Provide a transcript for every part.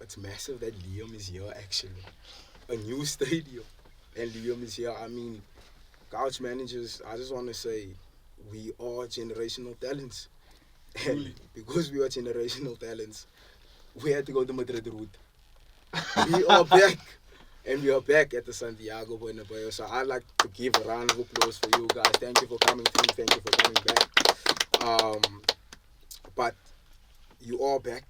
it's massive that Liam is here actually. A new stadium. And Liam is here. I mean, couch managers, I just want to say, we are generational talents. And because we are generational talents, we had to go the Madrid route. We are back. And we are back at the Santiago Bernabèu. So I'd like to give a round of applause for you guys. Thank you for coming through. Thank you for coming back. But you are back.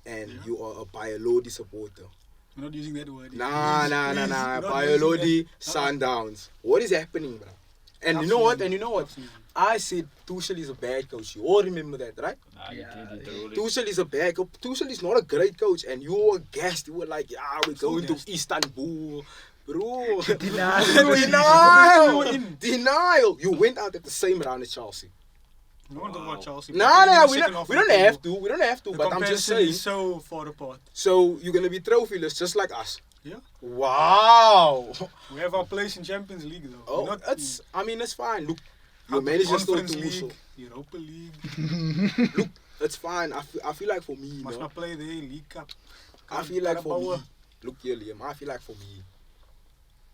And you are a Bayern supporter. We're not using that word. Nah. Bayern Sundowns. What is happening, bro? And you know what? I said Tuchel is a bad coach. You all remember that, right? Tuchel is a bad coach. Tuchel is not a great coach. And you were gassed. You were like, yeah, we're going to Istanbul. Bro. Denial. You went out at the same round as Chelsea. We don't talk about Chelsea. We don't have to. We don't have to. But I'm just saying. Is so far apart. So you're gonna be trophyless just like us. Yeah. Wow. We have our place in Champions League though. Oh, it's fine. Look, your manager still League, Europa League. Look, it's fine. I feel like for me, must not play the League Cup. I feel like for me. Look here, Liam. I feel like for me,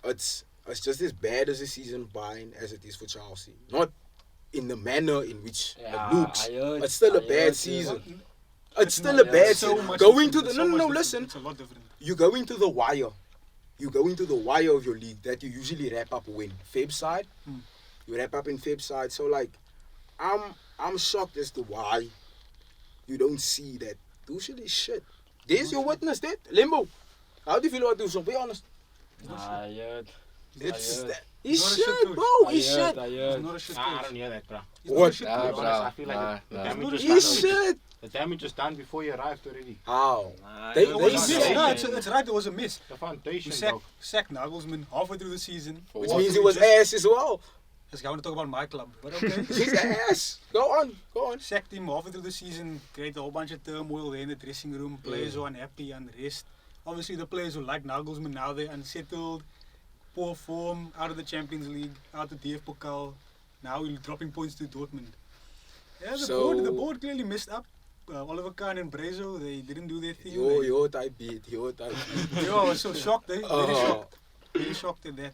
it's just as bad as the season Bayern as it is for Chelsea. Not in the manner in which it looks. It's still a bad season. It's still a bad season. Going to the listen. It's a lot different. You go into the wire. You go into the wire of your league that you usually wrap up when Feb side. You wrap up in Feb side. So like, I'm shocked as to why you don't see that Tuchel is shit. There's your witness, that Lembo. How do you feel about Tuchel? Be honest. He's shit, bro. He's shit. He's not a shit coach. I don't hear that, bro. What? I feel like the damage was He's done. shit. The damage was done before you arrived already. How? It's right. It was a miss. The foundation, We sacked Nagelsmann halfway through the season, Which means he was ass as well. I want to talk about my club, but okay. He's ass. Go on. Sacked him halfway through the season, created a whole bunch of turmoil there in the dressing room. Players were unhappy, unrest. Obviously, the players who like Nagelsmann now they're unsettled, poor form, out of the Champions League, out of the DF Pokal. Now we're dropping points to Dortmund. Yeah, the board clearly messed up. Oliver Kahn and Brezo, they didn't do their thing. Yo, type beat. I was so shocked, Very shocked. Very shocked at that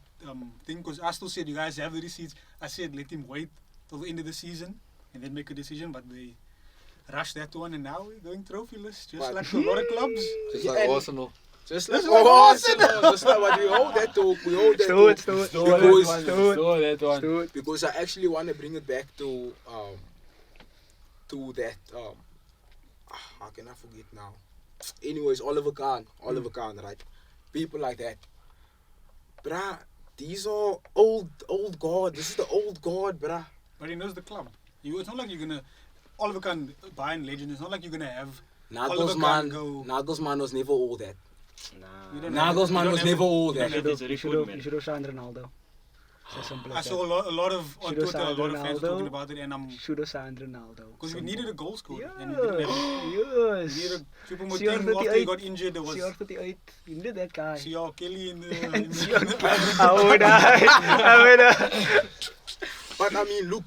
thing, because I still said, you guys have the receipts. I said, let him wait till the end of the season and then make a decision, but they rushed that one, and now we're going trophyless, just like a lot of clubs. Just like Arsenal. Just like Arsenal. Just like what we hold that talk. We hold that talk. Because I actually want to bring it back to that. How can I forget now? Anyways, Oliver Kahn, right? People like that. Bruh, these are old guard. This is the old guard, bruh. But he knows the club. It's not like you're going to... Oliver Kahn, Bayern legend, it's not like you're going to have... Nagelsmann was never all that. Nah. Nagelsmann was never all that. You should have signed Ronaldo. I saw a lot of on Twitter, a lot of fans talking about it, and I'm... Should have signed Ronaldo. Because we needed a goal scorer. Yes. And we didn't have Yes. We needed a Choupo-Moting after he got injured. There was... CR38. You needed that guy. CR Kelly in the... But I mean, look,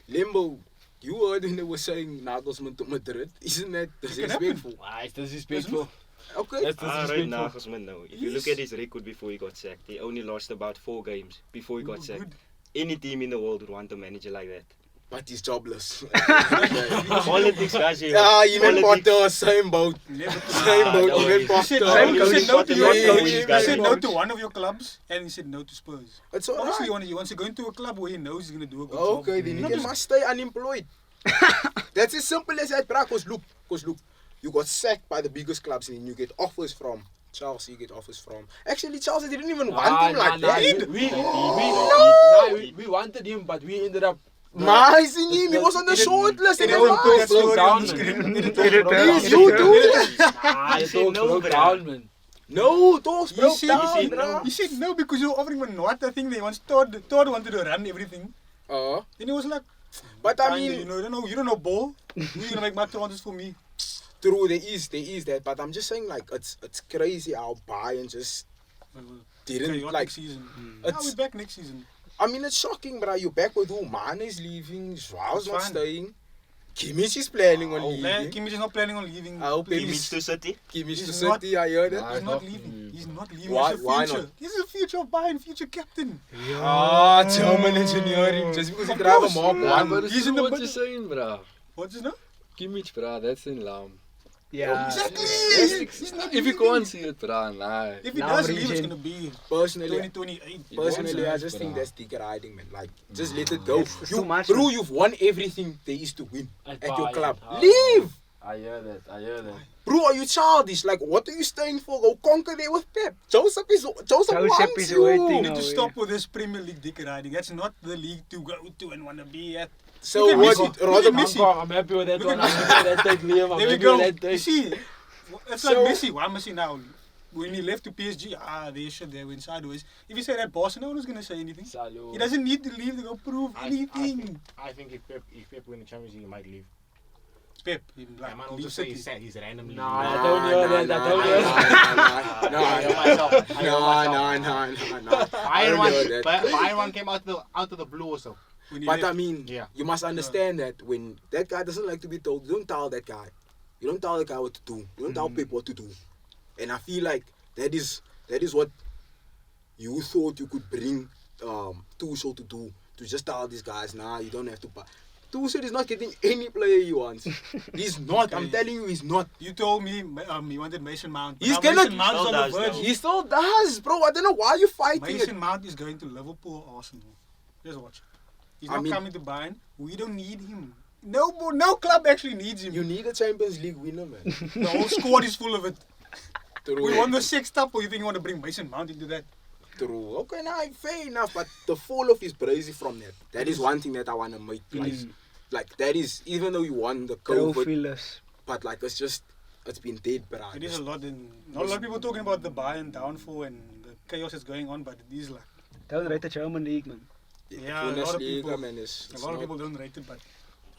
Lembo, you heard when they were saying Nagelsmann to Madrid. Isn't that disrespectful? Why is disrespectful? Okay. That's I rate disrespectful. Nagelsmann now. If you look at his record before he got sacked, he only lost about 4 games before he got sacked. Good. Any team in the world would want a manager like that. But he's jobless. Politics, guys. Yeah, even Potter, same boat. Same boat, even Potter. He said no to one of your clubs, and he said no to Spurs. It's all Obviously, right. he wants to go into a club where he knows he's going to do a good job. Okay, then he must stay unemployed. That's as simple as that, bruh. Because look, you got sacked by the biggest clubs, and then you get offers from Chelsea. You get offers from. Actually, Chelsea didn't even want him like that. We wanted him, but we ended up Mising him. He was on the short list. And man. No, talks broke down. He said no because you were offering him not. I think they once Todd wanted to run everything. Then he was like, but I mean, you don't know ball. You're gonna make my transfers for me. True, there is that, but I'm just saying like it's crazy how Bayern just didn't like season. Now we're back next season. I mean, it's shocking, but you're back with who? Mane is leaving, Joao's not staying. Kimmich is planning on Man, leaving. Kimmich is not planning on leaving. I hope Kimmich Please. to City. Kimmich to He's City, I heard He's that. not leaving. He's not leaving. Why- He's the why future. not? He's the future of Bayern, future captain. Ah, German engineering. Just because he can have a Mark Yeah, 1. but it's He's in true the what middle. you're saying, bro. What's his name? Kimmich, bro, that's in lamb. Yeah. Exactly. He's not If you leaving. can't see it, bro, nah. If he Now does leave, it's region. gonna be Personally, 2028. personally, I wants just it, think bro. that's dick riding, man. Like, just let it go. It's too much, Bro, man. you've won everything there is to win At at your Bayern. club. Ah, Leave! I hear that. Bro, are you childish? Like, what are you staying for? Go conquer there with Pep. Joseph wants is you. waiting. You need No, to yeah. stop with this Premier League dick riding. That's not the league to go to and wanna be at. So Look at what? Messi. Rather Look at Messi. I'm happy with that Look one. at I'm happy with that take, Liam. I'm There we happy go. with that You take. see, it's like So- Messi. Why Messi now? When he left to PSG, they should they went sideways. If you say that Barcelona, no one's gonna say anything. Salud. He doesn't need to leave to go prove anything. I think if Pep win the Champions League, he might leave. Pep, he I like might also leave say City. he's randomly. Nah, I don't hear that. I don't hear that. No. Bayern one came out of the blue also. When he But left. I mean, Yeah. you must understand that when that guy doesn't like to be told, you don't tell that guy. You don't tell the guy what to do. You don't tell Pep what to do. And I feel like that is what you thought you could bring Tuchel to do. To just tell these guys, nah, you don't have to. Tuchel is not getting any player he wants. He's not. I'm Okay. telling you, he's not. You told me he wanted Mason Mount. but He's now gonna- Mason Mount is Still on the does, verge. though. He still does, bro. I don't know why you're fighting Mason it. Mount is going to Liverpool or Arsenal. Just watch. He's I not mean- coming to Bayern. We don't need him. No club actually needs him. You need a Champions League winner, man. The whole squad is full of it. True. We won the sixth up, or you think you want to bring Mason Mount into that? True. Okay, now fair enough, but the fall off is crazy from that. That is one thing that I wanna make like that is even though you won the COVID, Trophy-less. but like it's been dead, bro. It is a lot. Not a lot of people talking about the Bayern downfall and the chaos that's going on, but it is like Don't rate the German league, man. Yeah, a lot of people- Bundesliga, man, is a lot of people don't rate it, but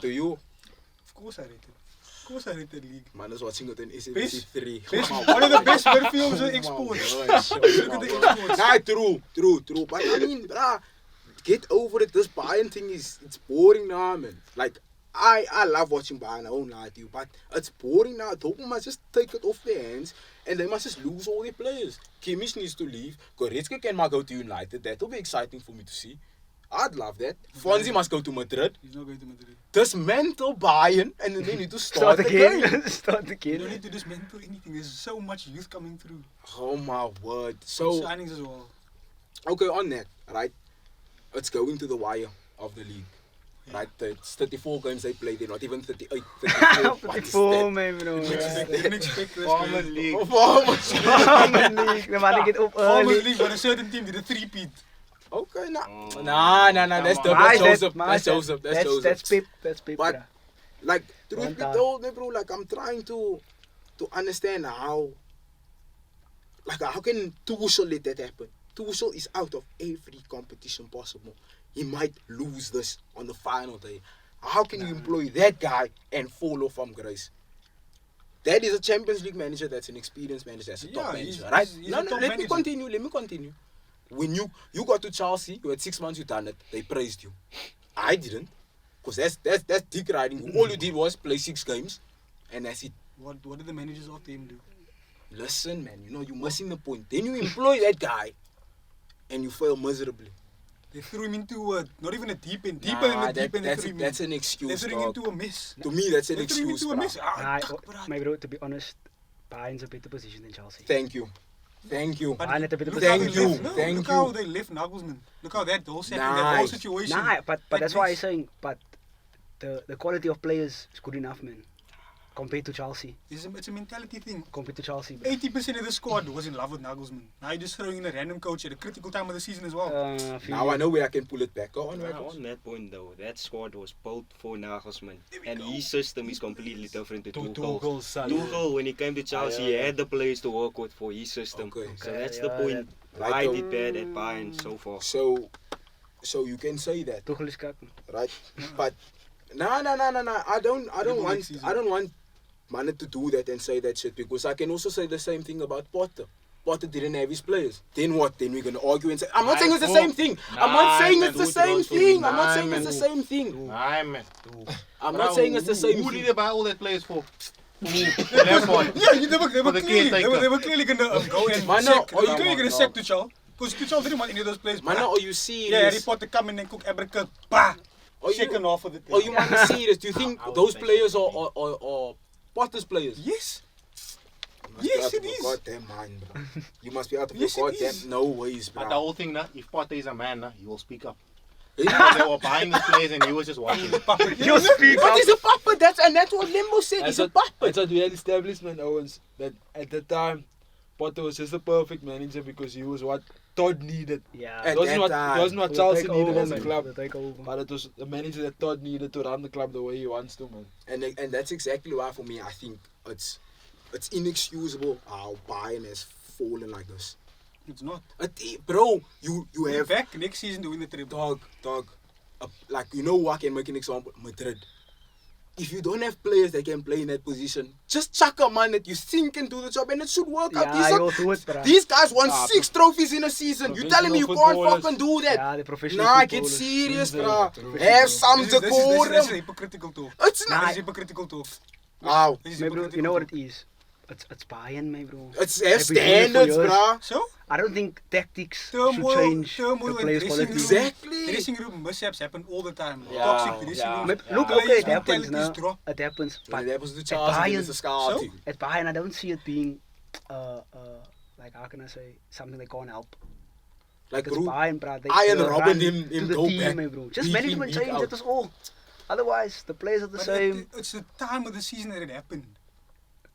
do you? of course I rate it. Of course I rate the league. Man is watching it in Best- SABC 3. One of the best midfields in exports. Look at the exports. Nah, true. But I mean, bruh, get over it. This Bayern thing it's boring now, man. Like, I love watching Bayern, I won't lie to you, but it's boring now. Dortmund must just take it off their hands and they must just lose all their players. Kimmich needs to leave. Goretzka can go to United. That will be exciting for me to see. I'd love that. Fonzie must go to Madrid. He's not going to Madrid. Dismantle Bayern and then they need to start, Start again. again. Start You again. don't need to dismantle anything. There's so much youth coming through. Oh my word. So, Signings as well. okay, on that, right? It's going to the wire of the league. Right? It's 34 games they play. They're not even 38, 34. What is 54, that? man, bro. Didn't expect this. Farmers League. Farmers. German league. We want to get up Farmers early. League, but a certain team did a three-peat. Okay, nah. Oh, Nah. That's come on. Nice, Joseph. nice, That's Joseph. That's Joseph. That's Pip. That's Pip. But- bruh. Like, truth One be time. told, me, bro, like, I'm trying to understand how can Tuchel let that happen? Tuchel is out of every competition possible. He might lose this on the final day. How can you employ that guy and fall off from grace? That is a Champions League manager. That's an experienced manager. That's a top Yeah, manager, he's- right? he's No, a top let me manager. continue. When you got to Chelsea, you had 6 months, you done it. They praised you. I didn't, because that's dick riding. All you did was play 6 games, and that's it. What did the managers of the team do? Listen, man, you're missing the point. Then you employ that guy, and you fail miserably. They threw him into not even a deep end. Deeper Nah, than the deep end. They threw him that's in. an They excuse, threw him dog. into a mess. To me, that's an They threw him excuse, into a bro. mess. Nah, Bruh. my bro, to be honest, Bayern's a better position than Chelsea. Thank you. But Bayern had a better look how Thank they you, left- no, thank Look how you. they left Nagelsmann. Look how that whole setting, that whole Nice. situation. Nah, but Like that's why I'm this. saying, but the quality of players is good enough, man. Compared to Chelsea. It's a mentality thing. Compared to Chelsea, bro. 80% of the squad was in love with Nagelsmann. Now you're just throwing in a random coach at a critical time of the season as well. Now I know where I can pull it back. Go on, Nah, Wackles. on that point though, that squad was built for Nagelsmann, and his system is completely different to Tuchel's. Tuchel, when he came to Chelsea, he had the players to work with for his system. Okay. So Okay, that's the yeah, point. Right, Why though. did bad at Bayern so far? So you can say that, Tuchel is kaken. right? But no. I don't next season. want Mane to do that and say that shit, because I can also say the same thing about Potter. Potter didn't have his players. Then what? Then we're gonna argue and say, I'm not saying it's the same thing. I'm not saying it's the same thing. I'm not saying it's the same thing. Nah, man. I'm not saying it's the same Who thing. did they buy all that players for? Yeah, they were clearly gonna go and Man, sack. no, They were clearly gonna sack Tuchel. Because Tuchel didn't want any of those players. Man, back. are you serious? Yeah, Harry Potter come in and cook Abercrombie. Bah! Second half of the Are you man serious? Do you think those players are Potter's players? Yes. You must Yes, be it out is. of your goddamn mind, bro. You must be out of Yes, your it goddamn... is. No ways, But the bro. whole thing, nah, if Potter is a man, nah, he will speak up. He Because they were buying these players and he was just watching. You speak But up. he's a puppet, that's what Lembo said, he's a puppet. That's what we had establishment, Owens. That at the time, Potter was just the perfect manager because he was what Todd needed. Yeah. At It wasn't that what, time. it wasn't what We'll Chelsea take needed over, as a man. club. We'll take over. But it was the manager that Todd needed to run the club the way he wants to, man. And that's exactly why, for me, I think it's inexcusable how Bayern has fallen like this. It's not. Bro, you We're have... back next season to win the treble. Dog. Like, you know what, I can make an example? Madrid. If you don't have players that can play in that position, just chuck a man that you think can do the job and it should work out. Yeah, you'll do it, bruh. These guys won 6 trophies in a season. You telling me you can't Professional fucking do that? Yeah, the professional Nah, get footballers. serious, These bro. are Have some This is decorum. hypocritical talk. It's This not. is hypocritical talk. Wow. This is Maybe, hypocritical you know what talk. it is? It's Bayern, my bro. It's Have have been doing it for standards, years. bro. So? I don't think tactics Turmoil, should change turmoil the in players' dressing quality. room. Exactly. Dressing room mishaps happen all the time. Yeah, Toxic dressing yeah. rooms. Look, Players' okay, it happens mentalities now. drop. It happens. When But it happens to Charles, Bayern- it's a scar So? team. at Bayern, I don't see it being, like, how can I say, something they can't help. Like, It's bro, Bayern, bro. They Iron run Robin to him the go team, back. my bro. Just Week in, management week change, out. that was all. Otherwise, the players are the But same. it's the time of the season that it happened.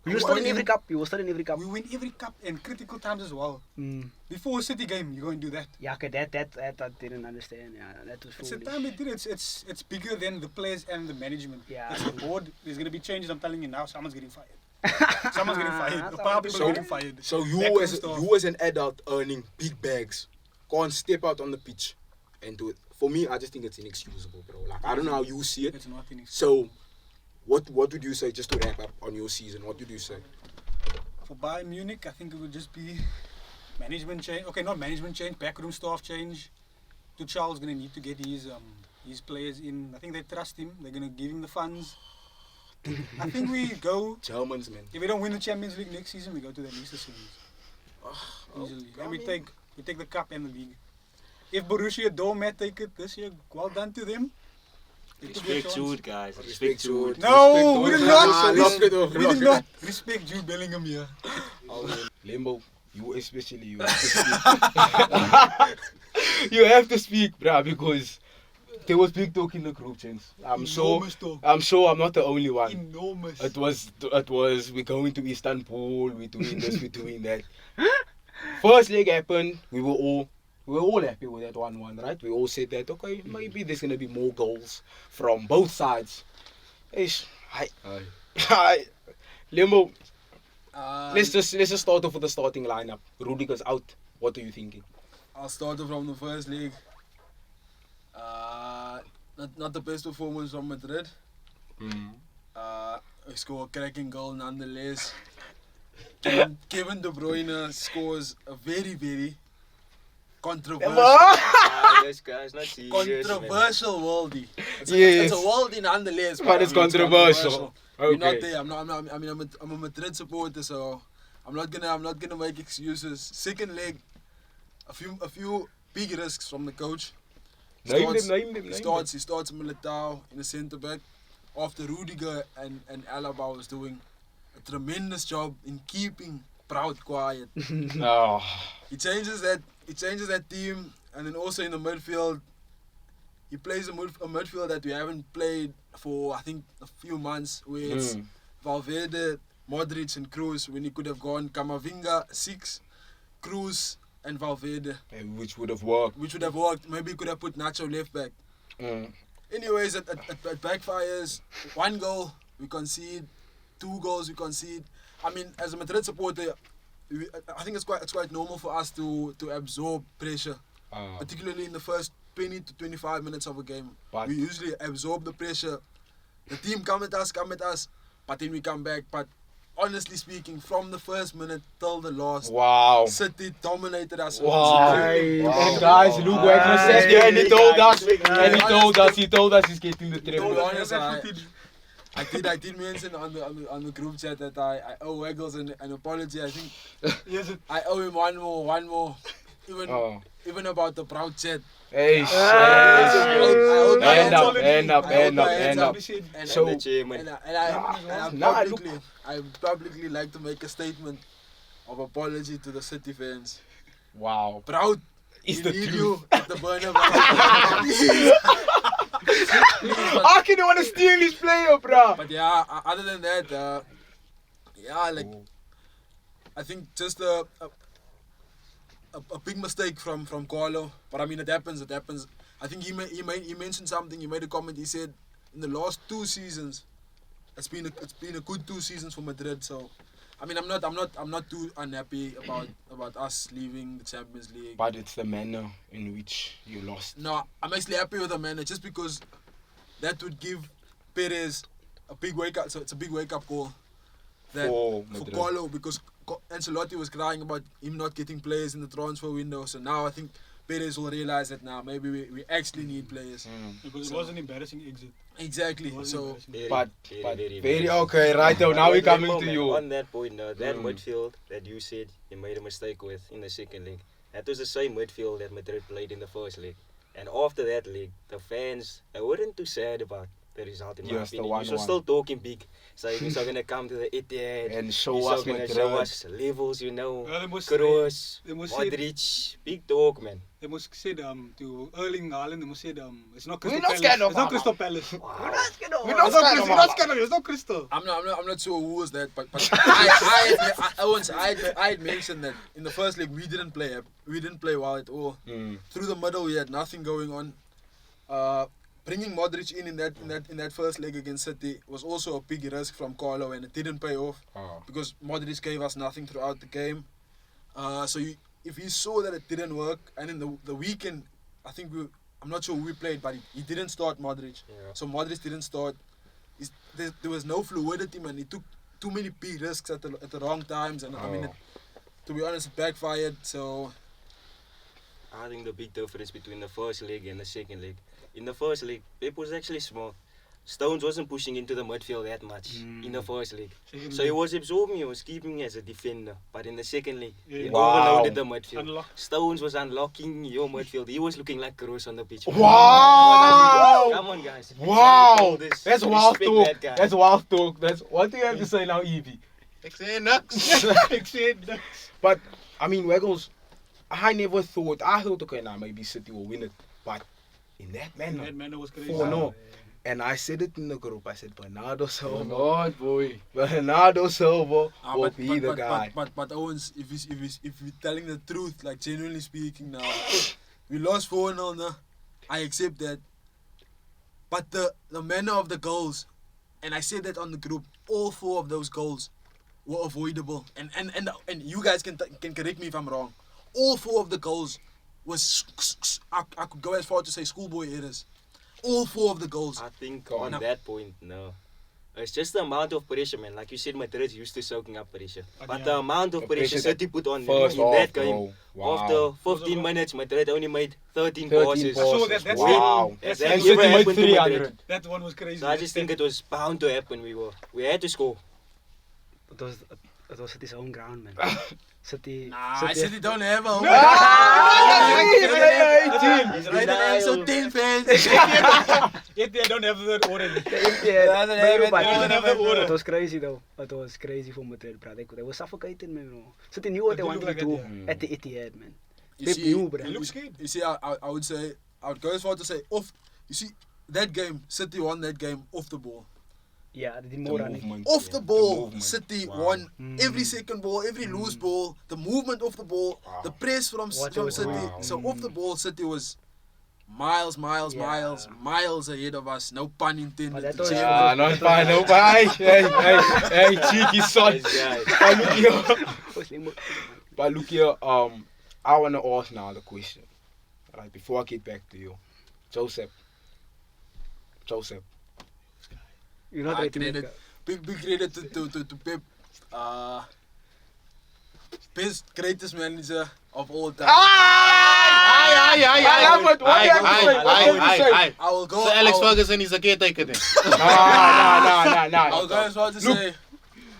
You were still in every cup. You were still in every cup. We win every cup and critical times as well. Mm. Before a City game, you're going to do that. Yeah, okay, that I didn't understand. Yeah, that was It's the foolish. time they did it. It's bigger than the players and the management. Yeah. It's the board. There's going to be changes. I'm telling you now. Someone's getting fired. Someone's getting fired. A That's paar how people it are is. getting fired. So Backroom you as an adult earning big bags can't step out on the pitch and do it. For me, I just think it's inexcusable, bro. Like, I don't know how you see it. It's not in So, what would you say, just to wrap up on your season, what would you say? For Bayern Munich, I think it would just be management change. Okay, not management change, backroom staff change. Tuchel's going to need to get his players in. I think they trust him. They're going to give him the funds. I think we go. Germans, man. If we don't win the Champions League next season, we go to the Easter series. Easily. And we take the cup and the league. If Borussia Dortmund take it this year, well done to them. They took their Respect chance. Jude, guys. Respect Respect Jude. Jude. No, we did Ah, not. lock it off, We lock did it not respect Jude Bellingham here. Lembo, you especially, you have to speak. You have to speak, bruh, because there was big talk in the group chats. Enormous talk. I'm sure I'm not the only one. Enormous. It was we're going to Istanbul, we're doing this, we're doing that. First leg happened, we were all happy with that 1-1, right? We all said that okay, maybe there's gonna be more goals from both sides. Ish, hi. Lembo, let's just start off with the starting lineup. Rudiger's out. What are you thinking? I'll start from the first leg. Not the best performance from Madrid. We score a cracking goal nonetheless. Kevin De Bruyne scores a very, very controversial This guy's not serious, man. controversial worldie. It's Yes. a worldie nonetheless. But it's controversial. We're not Okay. there. I'm a Madrid supporter, so I'm not gonna make excuses. Second leg, a few big risks from the coach. Name He them. starts Militao in the centre back after Rudiger and Alaba was doing a tremendous job in keeping Proud quiet. Oh. He changes that team, and then also in the midfield, he plays a midfield that we haven't played for I think a few months, where it's Valverde, Modric, and Kroos. When he could have gone Camavinga 6, Kroos, and Valverde, Which would have worked. which would have worked. Maybe he could have put Nacho left back. Anyways, it backfires. 1 goal we concede, 2 goals we concede. I mean, as a Madrid supporter, I think it's quite normal for us to absorb pressure, particularly in the first 20 to 25 minutes of a game. But- We usually absorb the pressure. The team come at us, but then we come back. But honestly speaking, from the first minute till the last, Wow. City dominated us. Wow. Nice. And guys, look what I said there, and he told us, he told us he's getting the To treble. be honest, I did mention on the group chat that I owe Waggles an apology. I think I owe him one more. Even about the proud chat. Hey, end up. So, I publicly like to make a statement of apology to the City fans. wow. Proud Is we the need truth. you at the Bernabèu. Please, How can you want to steal his player, bro? but yeah, other than that, I think just a big mistake from Carlo. But I mean, it happens. I think he mentioned something. He made a comment. He said in the last 2 seasons, it's been a good 2 seasons for Madrid. So, I mean, I'm not too unhappy about us leaving the Champions League. But it's the manner in which you lost. No, I'm actually happy with the manner, just because that would give Pérez a big wake up. So it's a big wake up call For for Madrid. Carlo, because Ancelotti was crying about him not getting players in the transfer window. So now I think Pérez will realize that now maybe we actually need players. Because it was an embarrassing exit. Exactly. So But very okay, right now we're coming to you. On that point, that midfield that you said you made a mistake with in the second leg, that was the same midfield that Madrid played in the first leg. And after that leg, the fans, they weren't too sad about the result in my Yes, the opinion. We were 1-1. still talking big. So he's not going to come to the Etihad And show he's us going to Madrid. show us levels, you know. Well, they must Kroos, they must say- Modric, big talk, man. They must say to Erling Haaland, they must say it's not We're Crystal not scared Palace. of It's not Haaland. Crystal Palace. We're not scared of Haaland. It's not Crystal. I'm not sure who was that, but I had mentioned that in the first leg we didn't play well at all. Through the middle we had nothing going on. Bringing Modric in that first leg against City was also a big risk from Carlo, and it didn't pay off because Modric gave us nothing throughout the game. If he saw that it didn't work, and in the weekend, I think I'm not sure who we played, but he didn't start Modric. Yeah. So Modric didn't start. There was no fluidity, man. He took too many big risks at the wrong times, and I mean, to be honest, it backfired. So I think the big difference between the first leg and the second leg. In the first leg, Pep was actually smart. Stones wasn't pushing into the midfield that much in the first leg. So he was absorbing, he was keeping as a defender. But in the second leg, he overloaded the midfield. Stones was unlocking your midfield. He was looking like Kroos on the pitch. Wow! Come on, guys. Wow! This. That's wild Respect talk. that guy. That's wild talk. What do you have to say now, Evie? But I mean, Waggles, I thought okay, now maybe City will win it, but in that manner, That manner was crazy. 4-0. And I said it in the group. I said Bernardo Silva. Lord, boy. Bernardo Silva will but, be the but, guy. but Owens, if we're telling the truth, like genuinely speaking now, we lost 4-0 now. I accept that. But the manner of the goals, and I said that on the group, all 4 of those goals were avoidable. And you guys can correct me if I'm wrong. All 4 of the goals was, I could go as far to say schoolboy errors. All 4 of the goals. I think on that point, no. It's just the amount of pressure, man. Like you said, Madrid used to soaking up pressure. But the amount of pressure City put on them in that game. After 15 minutes, Madrid only made 13 passes. So that's Wow. That's And never City made happened to 300. Madrid. That one was crazy. So I just think it was bound to happen. We had to score. It was City's own ground, man. City. I said they don't have a home. He's Right now, so 10 fans. Yet they don't have that already. It was crazy though. It was crazy for Madrid, bro. They were suffocating, man. Bro. City knew what they wanted to do at the Etihad, man. Pep knew, bro. It looks good. You see, I would say, I would go as far to say off. You see, that game, City won that game off the ball. Yeah, they did more running. Off the ball, movement. City won every second ball, every loose ball, the movement off the ball, the press from City. So off the ball, City was miles ahead of us. No pun intended. But that to was- say. Not fine, no fine. Hey, cheeky son. This guy. But look here, I want to ask now the question. Right, before I get back to you. Joseph. You're not ready to make Credit, big credit to Pep Best, greatest manager of all time. I love it. What do you have to say? What do you have to say? I will go. So Alex I will- Ferguson is a caretaker then. I'll go as far to Look. say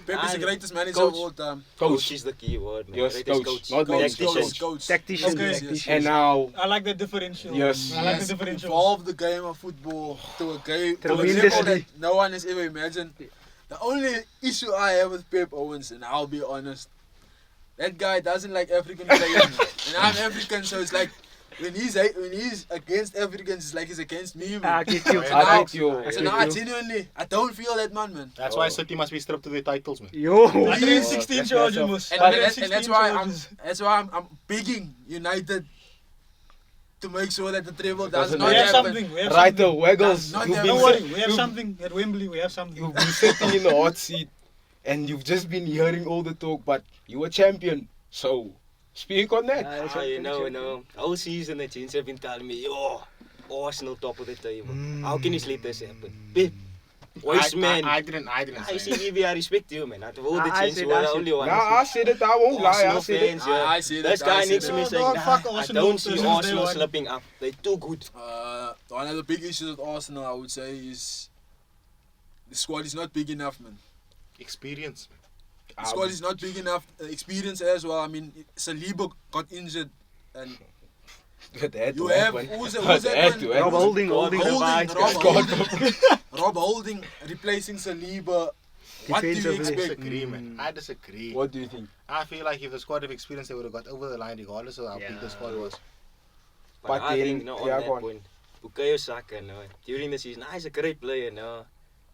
Pep is the greatest manager Coach. of all time. Coach Coach. is the key word, man. Yes, Greatest coach. coach. Not Coach, manager, coach, coach. coach. Tactician. Okay. Tactician. And now, I like that differential. Yes. I like Yes, the differential. evolved the game of football to a game to a level Tremendously. that no one has ever imagined. The only issue I have with Pep Owens, and I'll be honest, that guy doesn't like African players, and I'm African, so it's like when he's against Africans, it's like he's against me, man. I get you. I get you. So now, genuinely, I don't feel that man. That's why City must be stripped of their titles, man. Yo. 116 That's charges, massive. Mus. And 116 that's why charges. I'm begging United to make sure that the treble does Doesn't not We have happen. something. We have right, something. the Waggles, Not you've that- been, Don't worry. sit- We have something at Wembley. We have something. you've been sitting in the hot seat and you've just been hearing all the talk, but you were champion. So, speak on that. You know. All season the teams have been telling me, yo, Arsenal top of the table. How can you let this happen? Pep, wise man. I didn't I say see that. maybe I respect you, man. Out of all the I teams, said- you are I the said- only one. Nah, I said it, I won't lie, I Arsenal said it. fans, yeah. I see that. This I guy see next to that. me saying, Don't nah, fuck I Arsenal don't see since day Arsenal one. slipping up. They're too good. One of the big issues with Arsenal, I would say, is the squad is not big enough, man. Experience. The squad is not big enough. Experience as well. I mean, Saliba got injured, and It had you to have happen. who's It that had man? to Rob happen. Holding. Rob God. Holding replacing Saliba. What do you Defensively. expect? Disagree, man. I disagree. What do you think? I feel like if the squad of experience, they would have got over the line regardless of how big the squad was. But I then- think, no, on yeah, that go on. point, Bukayo Saka, no, during the season, he's a great player, no.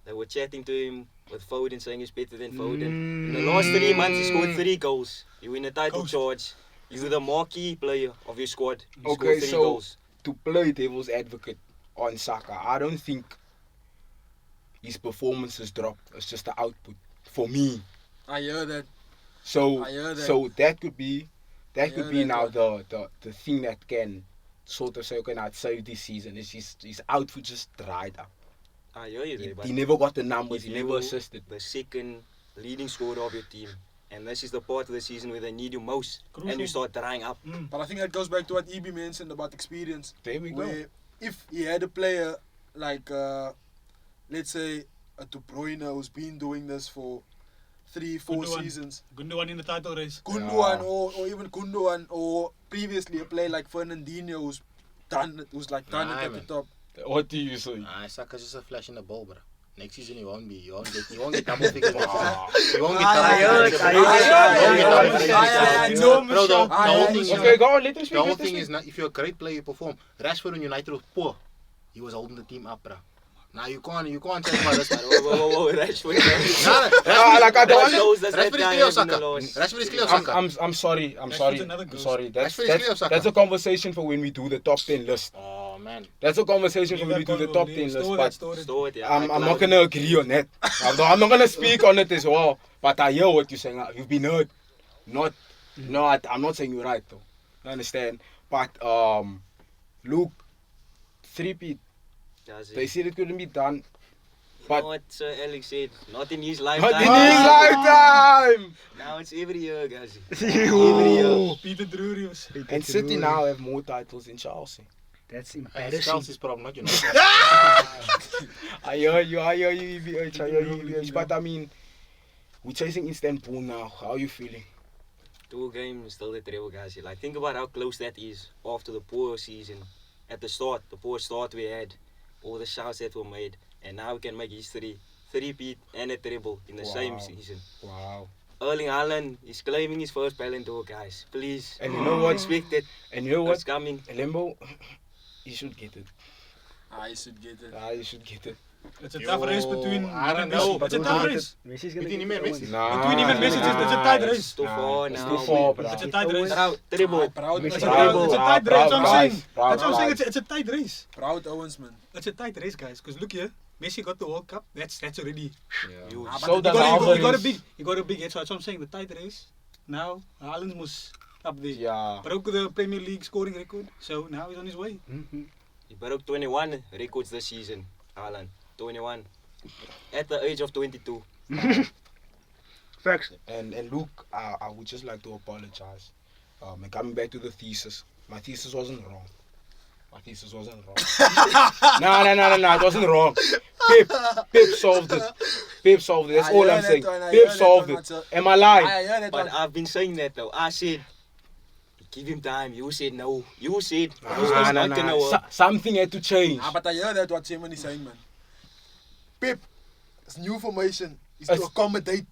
They were chatting to him with Foden, saying he's better than Foden. In the last 3 months, he scored 3 goals. You win a title Coach. charge. You're the marquee player of your squad. You Okay, scored 3 so- goals. To play devil's advocate on Saka, I don't think his performances drop. It's just the output for me. I hear that. So I hear that. so that could be I hear that, now the thing that can sort of say, okay, now save this season is his output just dried up. I hear you there, but He never got the numbers, if he never you assisted. the second leading scorer of your team, and this is the part of the season where they need you most, and you Crucial. start drying up. But I think that goes back to what EB mentioned about experience. There we go. Where if he had a player like, let's say, a De Bruyne who's been doing this for 3-4 Gundogan. seasons, Gundogan in the title race. Gundogan or even Gundogan, or previously a player like Fernandinho who's done it at the man. top. What do you say? Nah, Saka's just a flash in the ball, bro. Next season you won't get double figures. You won't get double figures. Bro, the whole thing is Okay, go on, let him speak. the whole let him thing speak. is not if you're a great player, you perform. Rashford when United was poor, he was holding the team up, bro. Now you can't say about this. Whoa, Rashford. Like I don't Shows us that Rashford is guy clear of having a Saka. loss. Rashford is clear of Saka. I'm sorry. another ghost. That's Rashford is clear of Saka. that's a conversation for when we do the top 10 list. Oh man. That's a conversation for when we do the top 10 list. Store But that, store it. Store it, yeah. I'm not gonna agree on that. I'm not gonna speak on it as well. But I hear what you're saying. You've been heard. I'm not saying you're right though. You understand? But look, 3-peat. Does it? They said it couldn't be done. You But know what Sir Alex said? Not in his not lifetime. in his lifetime. Now it's every year, guys. Every year. Peter Drurius. And City now have more titles than Chelsea. That's It's embarrassing. Chelsea's problem, not United. I hear you, EBH, I hear you, EBH. But I mean, we're chasing Istanbul now. How are you feeling? 2 games, still the treble, guys. Like, think about how close that is after the poor season. At the start, the poor start we had, all the shouts that were made, and now we can make history. 3-peat and a treble in the same season. Wow. Erling Haaland is claiming his first Ballon d'Or, guys. Please. And you know what? Expect it. And you know It's what? coming. Lembo, you should get it. I should get it. You should get it. It's a tough race between. I don't Messi. know, It's a but tough don't race. Messi's gonna Between get him and it. Messi. Nah, Between him and Messi, it's a tight race. It's too far It's now. too far, bro. It's a tight race. Treble. Proud, It's a proud, tight race. That's what I'm saying. Proud That's what I'm saying. guys. It's a tight race. proud Owens, man. It's a tight race, guys. Because look here, Messi got the World Cup. That's already. Huge. So He does got a Alvarez. big head. So that's what I'm saying. The tight race. Now Haaland must up there. Yeah. But ook the Premier League scoring record. So now he's on his way. He broke 21 records this season. Haaland, 21. At the age of 22. Facts. And Luke, I would just like to apologize. And coming back to the thesis, my thesis wasn't wrong. No, it wasn't wrong. Pep solved it. That's all I'm saying. Pep solved it. Am I lying? But I've been saying that though. I said, give him time. You said no. You said Something had to change. But I hear that what Simon is saying, man. Pep, it's new formation. It's to accommodate.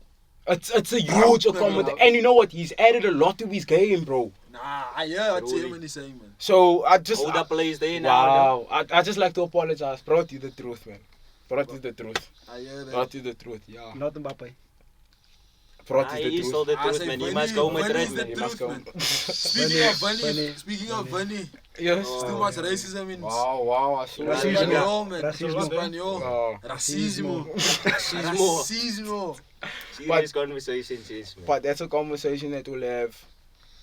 It's a huge accommodation. And you know what? He's added a lot to his game, bro. Nah, I hear what Simon is saying, man. So I just... Hold up plays there now. Wow. I just like to apologize. Brought you the truth, man. Brought you the truth. I hear that. Brought you the truth, yeah. Not Mbappe. Brought you He the told truth. the truth, man. He must go Madrid, man. He must go. Speaking of Bunny, Yes. it's too much racism in Wow. I saw Racismo. that. Espanol, man. Racismo. Espanol. Oh. Racismo. Serious conversations, yes, man. But that's a conversation that we'll have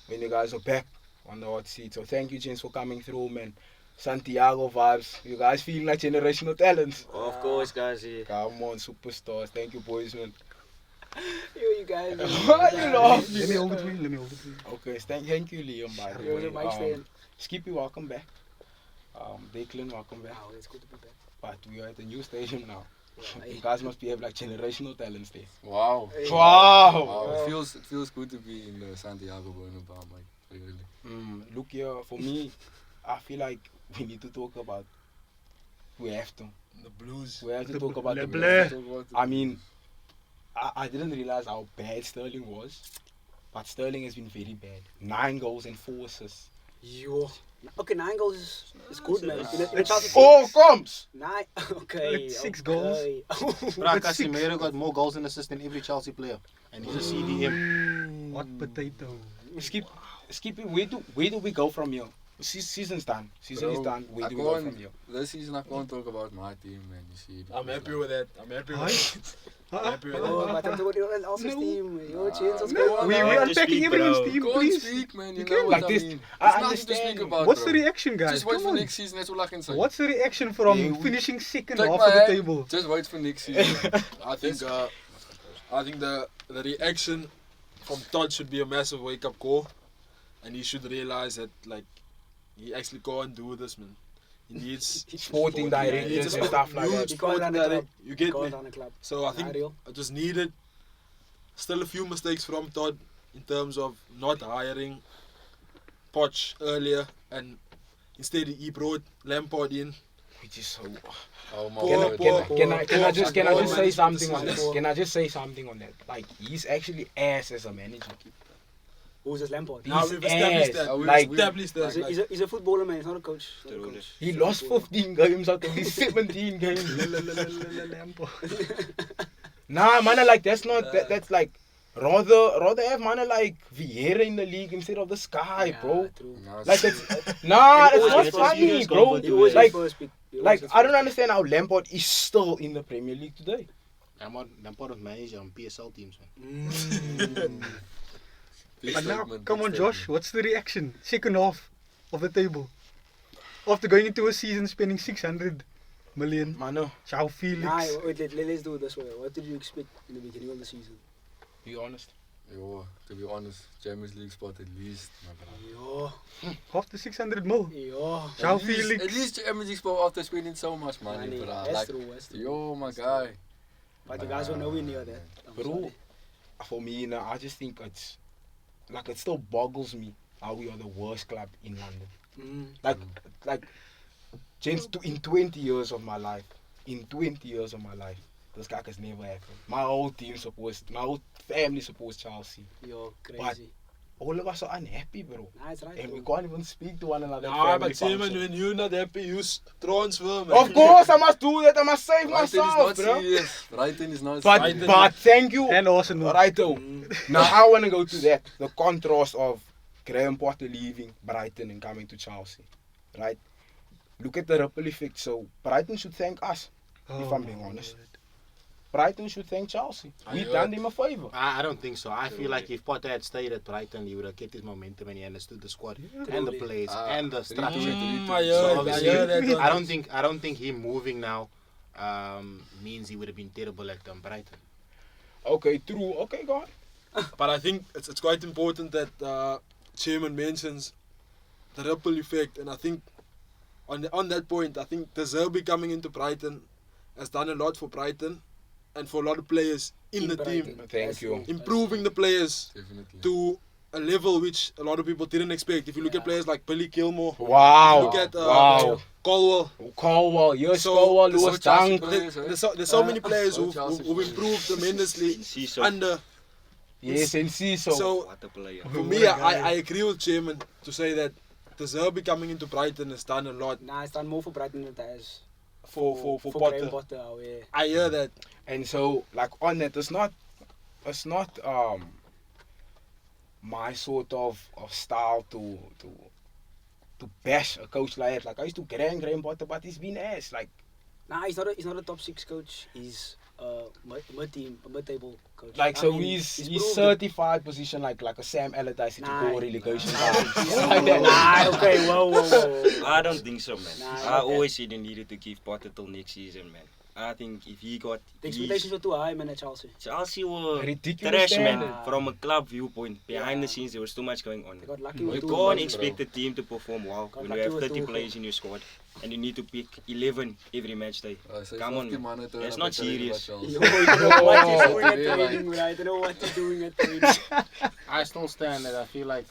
when you guys are back on the hot seat. So thank you, gents, for coming through, man. Santiago vibes. You guys feeling like generational talents. Of course, guys. Yeah. Come on, superstars. Thank you, boys, man. You guys. Why you laughing? Let me hold it for you. Okay, thank you, Liam, by the way. Skippy, welcome back. Declan, welcome back. Wow, it's good to be back. But we are at a new station now. You guys must have like generational talents there. Wow. Wow. It feels good to be in the Santiago Bernabéu, like really. Look here, for me, I feel like we need to talk about. We have to. The Blues. We have to talk about the Blues. Blues. I mean, I didn't realize how bad Sterling was, but Sterling has been very bad. 9 goals and 4 assists. Yo. Okay, 9 goals is good, man. Oh, comes! 9. Okay. 6 goals. Bro, Casemiro got more goals and assists than every Chelsea player. And he's a CDM. What potato? Skippy, where do we go from here? Season's done. Season is done. Where do we go from here? This season I can't talk about my team, man. You see. I'm happy with that. I'm happy with that. Oh, but I'm talking about else's team. Yo, Chains, what's We going on? are unpacking everyone's team, Can't please. speak, man. You You know can. what Like I this. mean. I There's nothing to understand. speak about, What's bro. the reaction, guys? Just wait Come for on. next season. That's all I can say. What's the reaction from Yeah, we- finishing second Take half my of the hand. table? Just wait for next season. I think the reaction from Todd should be a massive wake up call, and he should realize that like he actually can't do this, man. He needs Sporting directors and stuff like that. He can't run a club. You get Can't me? run a club. So I think Mario. it was needed. Still a few mistakes from Todd in terms of not hiring Poch earlier, and instead he brought Lampard in. Which is so. Oh my Can I just say something on decisions. that? Can I just say something on that? Like he's actually ass as a manager. Who's this Lampard? Now He's we've established ass. that. We've Like established that. He's a footballer, man. He's not a coach. Not a coach. he lost 15 games out of his 17 games. Nah, man, like that's not that's like rather have man like Vieira in the league instead of this guy, bro. True. Like it's it's not It's a funny, serious bro. combo to always it. Like first pick. He always like is I don't first understand how Lampard is still in the Premier League today. I'm part of manager on PSL teams, man. But now, come on, Josh. What's the reaction? Second half of the table. After going into a season spending 600 million. Mano, João Felix. Nah, wait, let's do it this way. What did you expect in the beginning of the season? be honest. Yo, to be honest, Champions League spot at least, my brother. Yo, After 600 mil. yo. João At least- Felix. At least Champions League spot after spending so much money, Money, bro. that's Like, true, that's true. yo, my guy. But you guys were nowhere near that. I'm Bro, sorry. for me, I just think it's like it still boggles me how we are the worst club in London. Like, gents, in 20 years of my life, this guy has never happened. My whole family supports Chelsea. Yo, crazy. All of us are unhappy, bro. Nah, it's right. And we bro. can't even speak to one another. at Nah, family but Simon, function. when you're not happy, you transfer, man. Of course, I must do that. I must save Brighton is myself, not bro. serious. Brighton is not But, serious. but thank you. And Arsenal. Righto. Now I want to go to that. The contrast of Graham Potter leaving Brighton and coming to Chelsea. Right? Look at the ripple effect. So Brighton should thank us, if I'm being honest. Brighton should thank Chelsea. We done him a favor. I don't think so. I feel like if Potter had stayed at Brighton, he would have kept his momentum and he understood the squad and the players and the structure. So obviously, I don't think him moving now means he would have been terrible at Brighton. Okay, true. Okay, God. But I think it's quite important that Chairman mentions the ripple effect, and I think on that point, I think De Zerbi coming into Brighton has done a lot for Brighton and for a lot of players in the Brighton. team, Thank you. improving the players Definitely. to a level which a lot of people didn't expect. If you look at players like Billy Gilmore, Wow. look at Wow. Colwell. Caldwell, yes, So- Caldwell, so Lewis Chelsea Dunk. players, eh? There's so many players So who've Chelsea improved tremendously See, so under. Yes, and see, so So what a player. for me, I agree with Chairman to say that De Zerbi coming into Brighton has done a lot Nah, it's done more for Brighton than it has for Graham Potter. Potter. Yeah. I hear that. and so like on that, it's not my sort of style to bash a coach like that. Like I used to Graham Potter, but he's been ass. Like Nah, he's not a top 6 coach. He's mid-table coach. Like I so mean, he's proven- certified position like a Sam Allardyce to Nah. go relegation. Nah, Like that. nah, okay, whoa. I don't think so, man. Nah, I okay. always said you needed to give Potter till next season, man. I think if he got The expectations his, were too high, man, at Chelsea. Chelsea were Ridiculous trash, man. standard. From a club viewpoint, behind Yeah. the scenes there was too much going on. They got lucky You with two. can't bro. expect a team to perform well Got when you lucky have with 30 two. players in your squad and you need to pick 11 every match day. So Come on, 50 man. man turn That's up not at training serious. by Chelsea. Yo, you know what he's doing at Yeah, training, right? I don't know what he's doing at training. I still stand that I feel like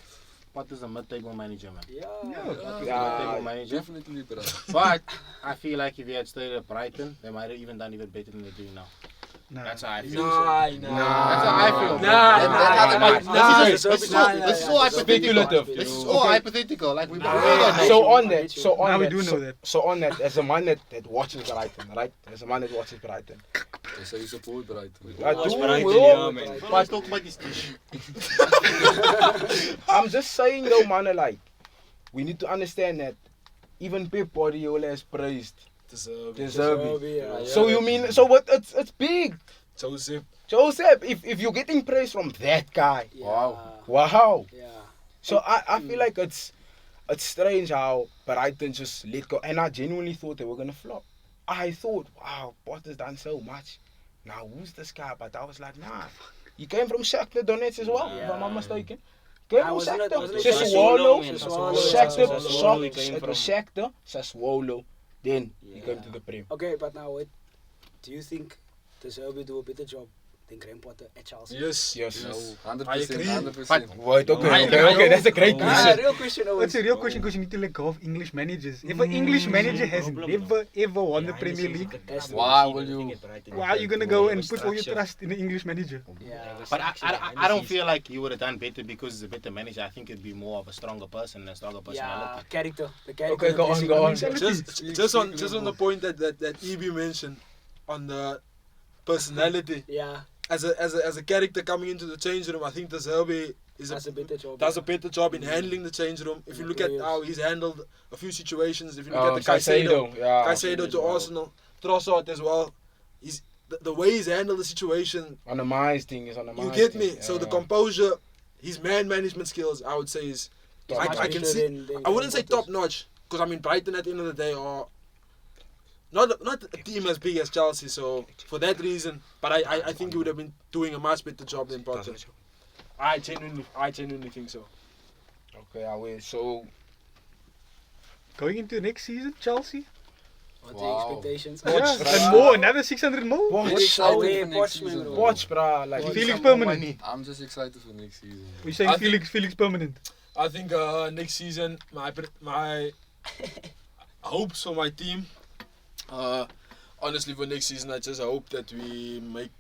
Potter's a mid-table manager, man. Yeah. Mid-table manager. Definitely, bro. But I feel like if he had stayed at Brighton, they might have even done even better than they're doing now. Nah. That's how I feel. Nah. That's how I feel. This This is all hypothetical. This is all hypothetical. Like we So on that, Now we do know that. So on that, as a man that watches Brighton, right? As a man that watches Brighton, So you support Brighton. I Watch do, Brighton, well, yeah, man. Let's talk about this dish. I'm just saying though, man, like we need to understand that even Pep Guardiola has praised De Zerbi. So you mean what? It's big, Joseph. Joseph. If you're getting praise from that guy, wow. Yeah. So I feel like it's strange how Brighton just let go, and I genuinely thought they were gonna flop. I thought, wow, Potter's done so much. Now who's this guy? But I was like, nah. He came from Shakhtar Donetsk as well, if I'm not mistaken. Came from Wasn't it- Shakhtar. wasn't it Sassuolo. Sassuolo. He came from. Shakhtar, Sassuolo. Then he came to the Prem. Okay, but now wait. Do you think De Zerbi do a better job than Graham Potter at Chelsea? Yes. Yes. No, I 100%. agree. 100%. Wait, okay, that's a great Nah, question. real question. It's a real question because you need to let go of English managers. If an English manager has never ever won the Premier League, Why will you? why are you gonna go and put all your trust in an English manager? Yeah. But I don't feel like he would have done better because he's a better manager. I think it'd be more of a stronger person and a stronger Yeah, personality. character. The character. Okay, go on. Just on the point that EB mentioned on the personality. Yeah, As a character coming into the change room, I think De Zerbi that's a better job. does a better job in handling the change room. If you look at how he's handled a few situations, if you look at the Caicedo to Arsenal, Trossard as well, he's the way he's handled the situation. On the minds thing is on the minds. You get me? thing, So the yeah. composure, his man management skills, I would say is I can see. I wouldn't say top notch because I mean Brighton at the end of the day are not a team as big as Chelsea. So for that reason, but I think he would have been doing a much better job than Potter. I genuinely think so. Okay, I will. So Going into next season, Chelsea. What Wow. the expectations? Yeah, and more, another 600 more. watch, Excited for next season, bro. watch, bruh. Like Felix permanent. I'm just excited for next season. We're saying I think- Felix permanent. I think next season my hopes for my team. Honestly, for next season, I just hope that we make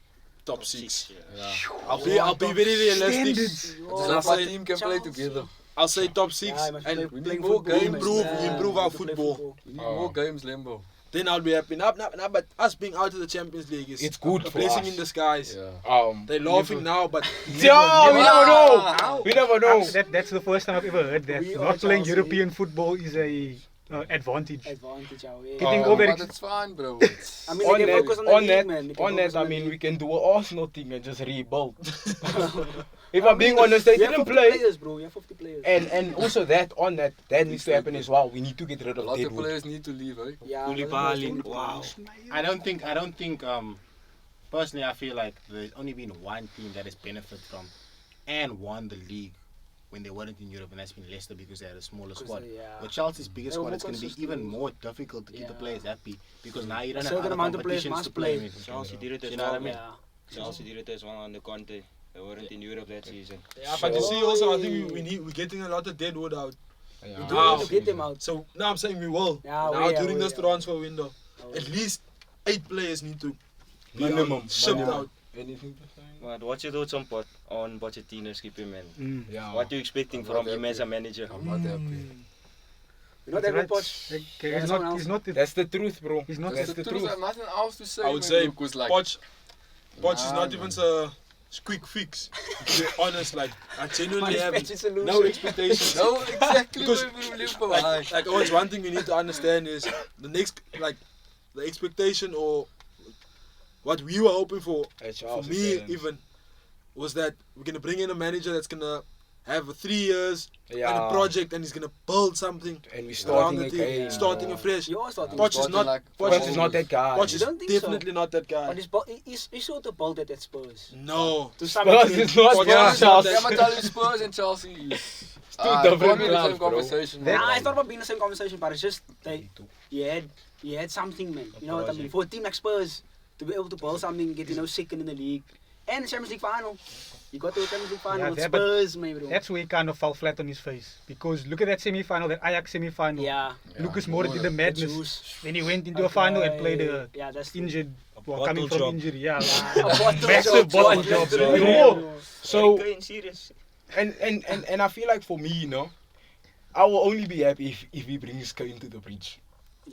top six. Yeah. I'll be very realistic. Standards. Just our team can play together. I'll say top six, Yeah, must and we play need more football, games, man. improve Yeah, our to play football. We need more games, Lembo. then I'll be happy. Now, but us being out of the Champions League is It's good a for blessing us. in disguise. Yeah. They're laughing now, but Yo, we never know. We never know. That's the first time I've ever heard that. We are Not playing Chelsea. European football is a advantage. Advantage, yeah. Getting all that. But it's fine, bro. It's I mean, On they can that, focus on the on league, that, man. They can on focus that, I the mean, league. we can do an Arsenal thing and just rebuild. If I'm being honest, they We have didn't 50 play. players, bro. We have 50 players. And also that needs to happen as well. We need to get rid a of lot of Deadwood. players need to leave, eh? Yeah, Koulibaly, wow. I don't think personally I feel like there's only been one team that has benefited from and won the league when they weren't in Europe, and that's been Leicester because they had a smaller squad. Yeah. With Chelsea's bigger They were squad, more it's going to be consistent. even more difficult to keep the Yeah. players happy because now you don't A have certain other amount of players competitions must to play play. with. Chelsea did it as You know well. what I mean? Yeah. Chelsea did it as well under Conte. They weren't in Europe that season. Yeah, but you see also, I think we're getting a lot of dead wood out. We Yeah. do need to get them out. So now I'm saying we will. Yeah, now we- during we- this transfer window, Oh, at least 8 players need to be Minimum. shipped Minimum. out. Anything to say? But what's your thoughts on Pochettino's keeping man? Yeah. What are you expecting I'm from not him as a happy. manager? I'm not happy. You're not that Poch. He's not. He's not. That's the truth, bro. He's not. That's the truth. I have nothing else to say. I would man. say Luke was like, Poch is Nah, not man. even a quick fix. To be honest, like I genuinely have Unexpected solution. no expectations. no, exactly. Because- where we live, bro. Like always, one thing we need to understand is the next, like, the expectation or what we were hoping for me even, was that we're gonna bring in a manager that's gonna have 3 years and a project, and he's gonna build something And we around starting the team, again. starting afresh. You are starting. Poch is Starting not. like Poch Poch is not that guy. Poch You is don't think so? definitely not that guy. But he's sort of built at Spurs. No. To some Spurs extent. is not Poch yeah. is not Yeah, that but tell you Spurs and Chelsea is two different can't be the clubs, same bro. conversation. Nah, man. it's not about being the same conversation, but it's just you had something, man. You know what I mean? For a team like Spurs to be able to build something, get second in the league, and the Champions League final. You got to the Champions League final Yeah, with yeah, but Spurs, maybe. That's where he kind of fell flat on his face because look at that semi-final, that Ajax semi-final. Yeah. Lucas Moura did the madness. Juice. Then he went into a final and played a Yeah, that's injured, well, bottle coming from job. injury. Yeah, A bottle massive job. bottle job. Yo. So Going serious. and I feel like for me, you know, I will only be happy if he brings Kane to the bridge.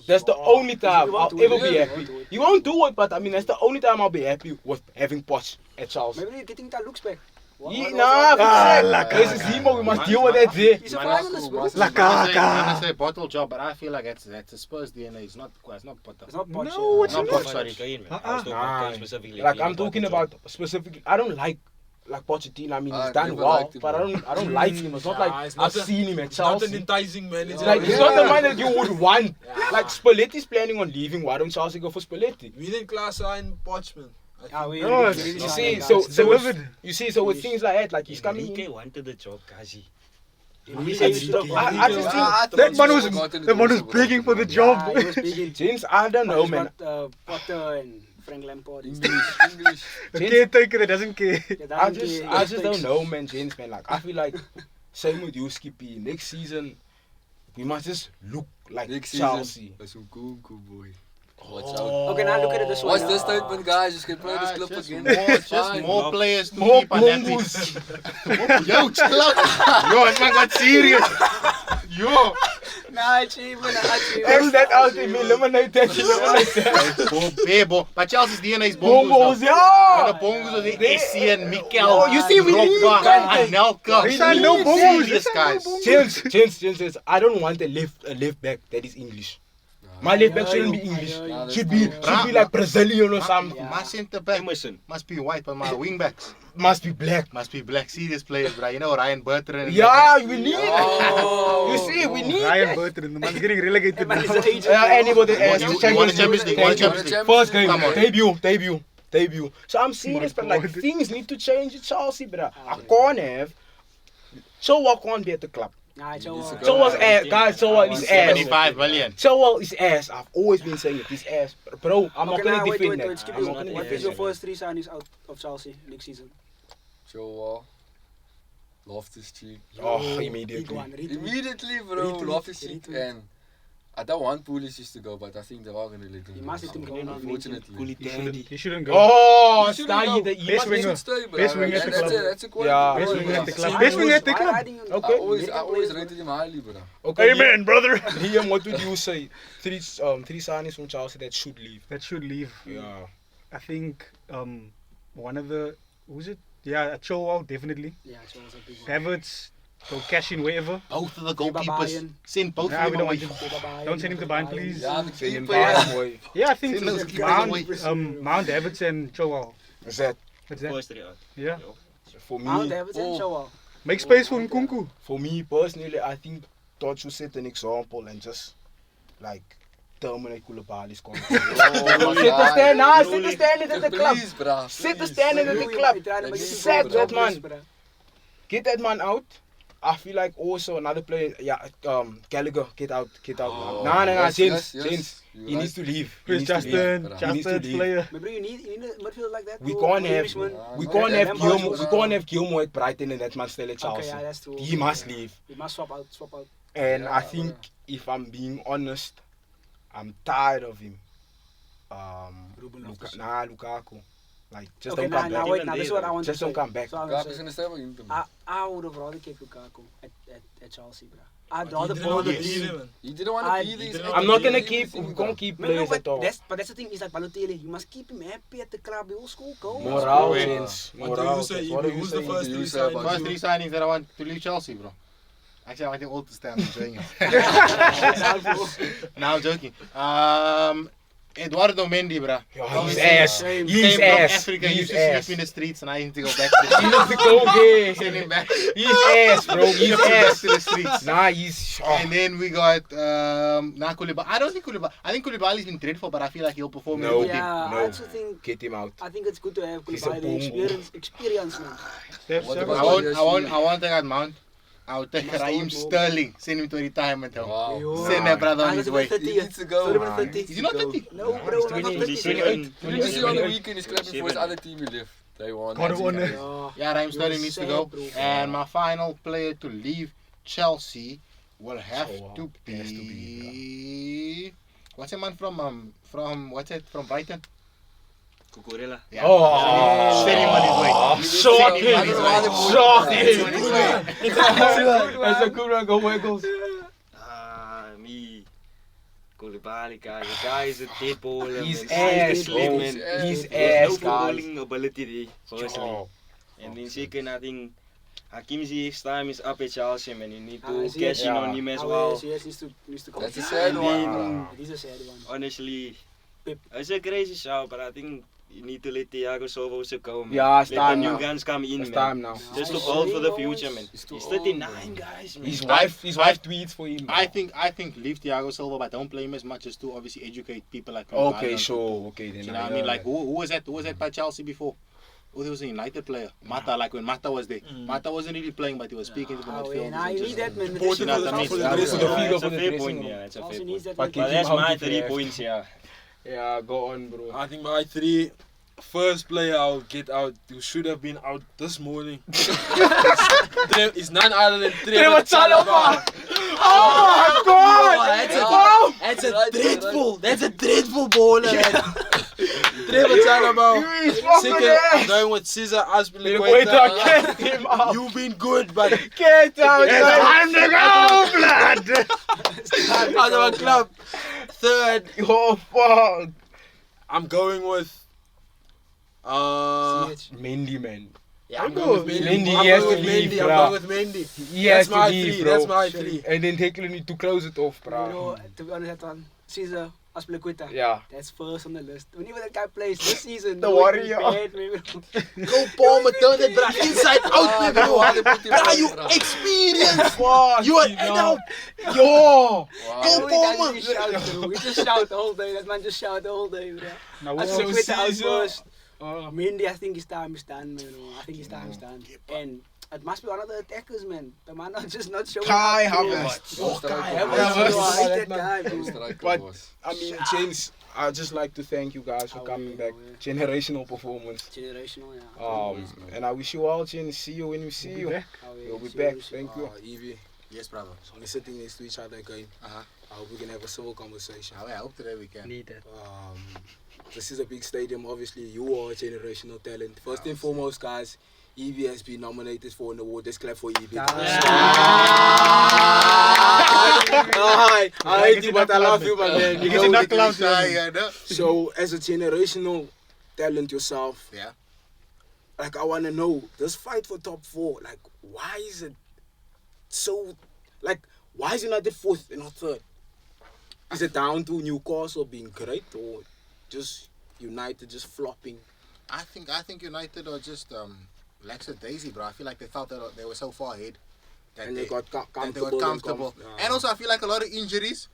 That's the only time I'll ever be happy. He won't do it, but I mean that's the only time I'll be happy with having Poch at Chelsea. Maybe you're getting that looks back. This is Zemo, we must deal with that there. He's a finalist, bro. I'm gonna say bottle job, but I feel like that's a Spurs DNA. It's not Potter. It's not Poch. No, it's Not not. Poch, sorry. I was talking about Kane specifically. Like being I'm a talking bottle about specifically. I don't like Pochettino. I mean I he's done never well, liked him, but I don't like him. It's not Yeah, like it's not I've seen him at It's not an Chelsea. enticing manager. Like he's not the man that you would want. Like Spalletti's planning on leaving. Why don't Chelsea go for Spalletti? We didn't class sign Pochman. Ah, we No, really you You signed see, that so guy. so delivered. with, you see, so with things like that, like he's coming. Enrique wanted the job, Kazi. He said he should have gone. I just think That man was begging for the job. Yeah, he was big. James, I don't know, man. Potter and Frank Lampard. and English. A caretaker that doesn't care. stuff. I just don't know, man, James, man. Like I feel like same with you, Skippy. Next season, we must just look like Next Chelsea. season, that's a cool boy. Watch out. Okay, now look at it this way. What's now. this statement, guys? You can play this clip Just again. just Fine. more players to More keep unhappy. bongus. Yo, chill out. Yo, this man got serious. Yo. Nah, achievement. X that out, eliminate that, eliminate that. Bebo. But Chelsea's DNA is Bongus, bongos. And yeah. the bongos are the Essien, Mikel, Oh, you see, we need Drogba, Kante. Anelka. These are no bongos. Serious guys. James, I don't want a left back that is English. My left back shouldn't be English. Nah, Should that's be like Brazilian or something. Yeah. My centre back Emerson. must be white, but my wing backs Must be black. must be black. Serious players, bro. You know Ryan Bertrand. Yeah, we need. Oh. You see, we need. Ryan that. Bertrand, the man's getting relegated Man, now. he's an agent. Anybody else? You want a Champions League? Want a Champions League? First game, Come on. debut. So I'm serious, but like God. things need to change at Chelsea, bro. I can't have. Chilwell can't be at the club. Nah, Chilwell. Chilwell's ass, guys. Chilwell is ass. 75 million. Chilwell is ass. I've always been saying it. He's ass, bro. I'm not Okay, gonna now, wait, defend wait, that. skip I'm this. not gonna What defend is your that. first 3 signings out of Chelsea next season? Joel. Loftus Cheek. Oh, Big immediately. one, retweet. Immediately, bro. Retweet, Loftus Cheek. retweet. And I don't want Pulisic to go, but I think they are going to let him He go. must let him go now. Unfortunately. He shouldn't go. Oh, He shouldn't Staggy, go. he Best must winger. Should stay, bro. Best winger at the And club. that's a quality Yeah. player, Best winger bro. at the club. Why Best winger was- at the why club. riding on- Okay. I always players, rated him highly, bro. Okay, Amen, brother. Liam, what would you say? Three signings from Chelsea that should leave. That should leave. Yeah. I think one of the who's it? Yeah, Chilwell definitely. Yeah, Chilwell's a big one. Havertz, go cash in wherever. Both of the Bayern. goalkeepers. Send both Nah, of we them don't want away. him. Don't send him to Bayern, please. Yeah, the Send him keeper, back, yeah. boy. Yeah, I think Send those so. keepers Mount, away. Mount, Havertz, and Chilwell. Is that That's that. First 3 out. Yeah. for Mount me? Havertz and Chilwell. Make space for Nkunku. For me personally, I think Todd should set an example and just like terminate Koulibaly's contract. Set the standard, set the standard at the club. Please, bro. Set the please. standard at the club. He tried to make it Sack super that jobless, man. bruh. Get that man out. I feel like also another player, Gallagher, get out. Oh, Nah, yes, James. You're He right. needs to leave. Justin's player. Maybe you need a midfielder like that. We to- can't or have Englishman. Gilmore at Brighton and that man still at Chelsea. Okay, yeah, that's true. He must leave. He must swap out. And Yeah, I think if I'm being honest, I'm tired of him. Lukaku. Like just Okay, don't come back. wait, this is what I want Just to say. don't come back. So I'm Lukaku gonna is say, in the stable. You need him. I would have rather kept Lukaku at Chelsea, bro. I'd He rather didn't want build to a leave team. him, man. You didn't want I- to be these. I'm not gonna we keep. We can't keep players at all. But that's the thing. Is like Balotelli. You must keep him happy at the club. He will score goals. Morale, Wait. James. What do Morale. you say, What do Ibi? you Who's the say? first You three say about First signings? three signings that I want to leave Chelsea, bro. Actually, I want them all to stay. I'm enjoying it. No, I'm joking. Eduardo Mendy, bro. His ass. Shame. His Came from ass. Africa, His used to ass. sleep in the streets, and I need to go back to the He needs to go gay. Send him back. His ass, bro. His Back ass. to the streets. Nah, he's. And then we got Koulibaly. I don't think Koulibaly. I think Koulibaly's been dreadful, but I feel like he'll perform in a No. good team. Yeah, No. I also think. Get him out. I think it's good to have He's a Koulibaly boom. experience, man. What I about won't take out Mount. I would take Must Raheem go, bro. Sterling, send him to retirement home. Wow. Send that brother on his way. He needs to go. Is he not 30? No, bro, not 30. He's 28. Did you see on the weekend he's clapping for his other team he left? They won. God of Honor. Yeah. Yeah, Raheem Sterling needs to Sad, go. bro. And my final player to leave Chelsea will have to It has to be. What's the man from Brighton? Cucurella. Yeah. Oh. Send him on his way. Shocking. Send him on his way. Shocking. Send him on his way. That's a good one. Go Waggles. Me. Koulibaly, guy. The guy is a dead baller. His man. ass, Slim, bro. man. His There's no ass, guys. footballing ability there, personally. Oh. And then second, I think Hakim Ziyech's time is up at Chelsea, man. You need to Ziyech, cash in yeah. on him as well. Yes, needs to come. That's a sad And one. then, It is a sad one. honestly, Pep. it's a crazy shout, but I think you need to let Thiago Silva also go, man. Yeah, it's let time the new now. guns come in, It's man. time now. Just to Nice. build for the Three future, goals. man. He's too He's old, 39, man. guys, man. His wife tweets for him. I think leave Thiago Silva, but don't play him as much just to obviously educate people like. Okay, Koulibaly. sure. Okay, then. You know what I mean? Like who was that? Who was that by Chelsea before? Oh, there was a United player. Mata, like when Mata was there. Mata wasn't really playing, but he was speaking to the midfield. Nah, you need that, man. Important You know what I mean? for the Yeah, dressing the room. figure That's for a the fair dressing point, room. yeah. That's a Also fair needs point. that. But But keep that's him out my if you 3 have to. points, yeah. Yeah, go on, bro. I think my three first player I'll get out who should have been out this morning is none other than Treble Chalobah. Oh my God! That's a dreadful baller. Treble Chalobah. He's fucking Second, ass. I'm going with Cesar Wait, Azpilicueta. get him out. You've been good, but Get out. It's time to go, blood! out of our club. Third, Oh fuck. I'm going with Mendy, man. Yeah, I'm going with Mendy. Mendy, I'm he has going to with leave, Mendy. I'm bruh. going with Mendy. He That's has to my leave, three. bro. That's my three. And then Tekla need to close it off, You bro. know, to be honest, that one, Caesar Azpilicueta. Yeah. That's first on the list. Whenever that guy plays this season, The no, he's warrior. bad, maybe. Go Palmer, turn it, bruh. Inside out, baby. Bruh, you experienced. You are adult. Yo. Go Palmer. We just shout the whole day. That man just shout the whole day, bro. Now Azpilicueta out Caesar. first. Mendy, I think his time is done, man. I think his time is done. And it must be one of the attackers, man. The man not just not showing Kai up, bro. Havertz. Oh, Kai Havertz. Havertz. I hate That that guy, bro. But I mean, James, I'd just like to thank you guys for coming back. Generational performance. Generational, yeah. And I wish you all, James. See you when we see you. We'll be back. Thank you. Evie, Yes, brother. only sitting next to each other again. Uh-huh. I hope we can have a civil conversation. I hope today we can. Need that. This is a big stadium. Obviously, you are a generational talent. First and foremost, guys, Evie has been nominated for an award. Let's clap for Evie. I hate you, but I love you, my man. You know not that. clown So, as a generational talent yourself, Yeah. like I want to know, this fight for top 4, like, why is it so, like, why is United fourth and not third? Is it down to Newcastle being great or just United just flopping? I think United are just lackadaisy, bro. I feel like they felt that they were so far ahead that And they got that they comfortable. got comfortable. Yeah. And also, I feel like a lot of injuries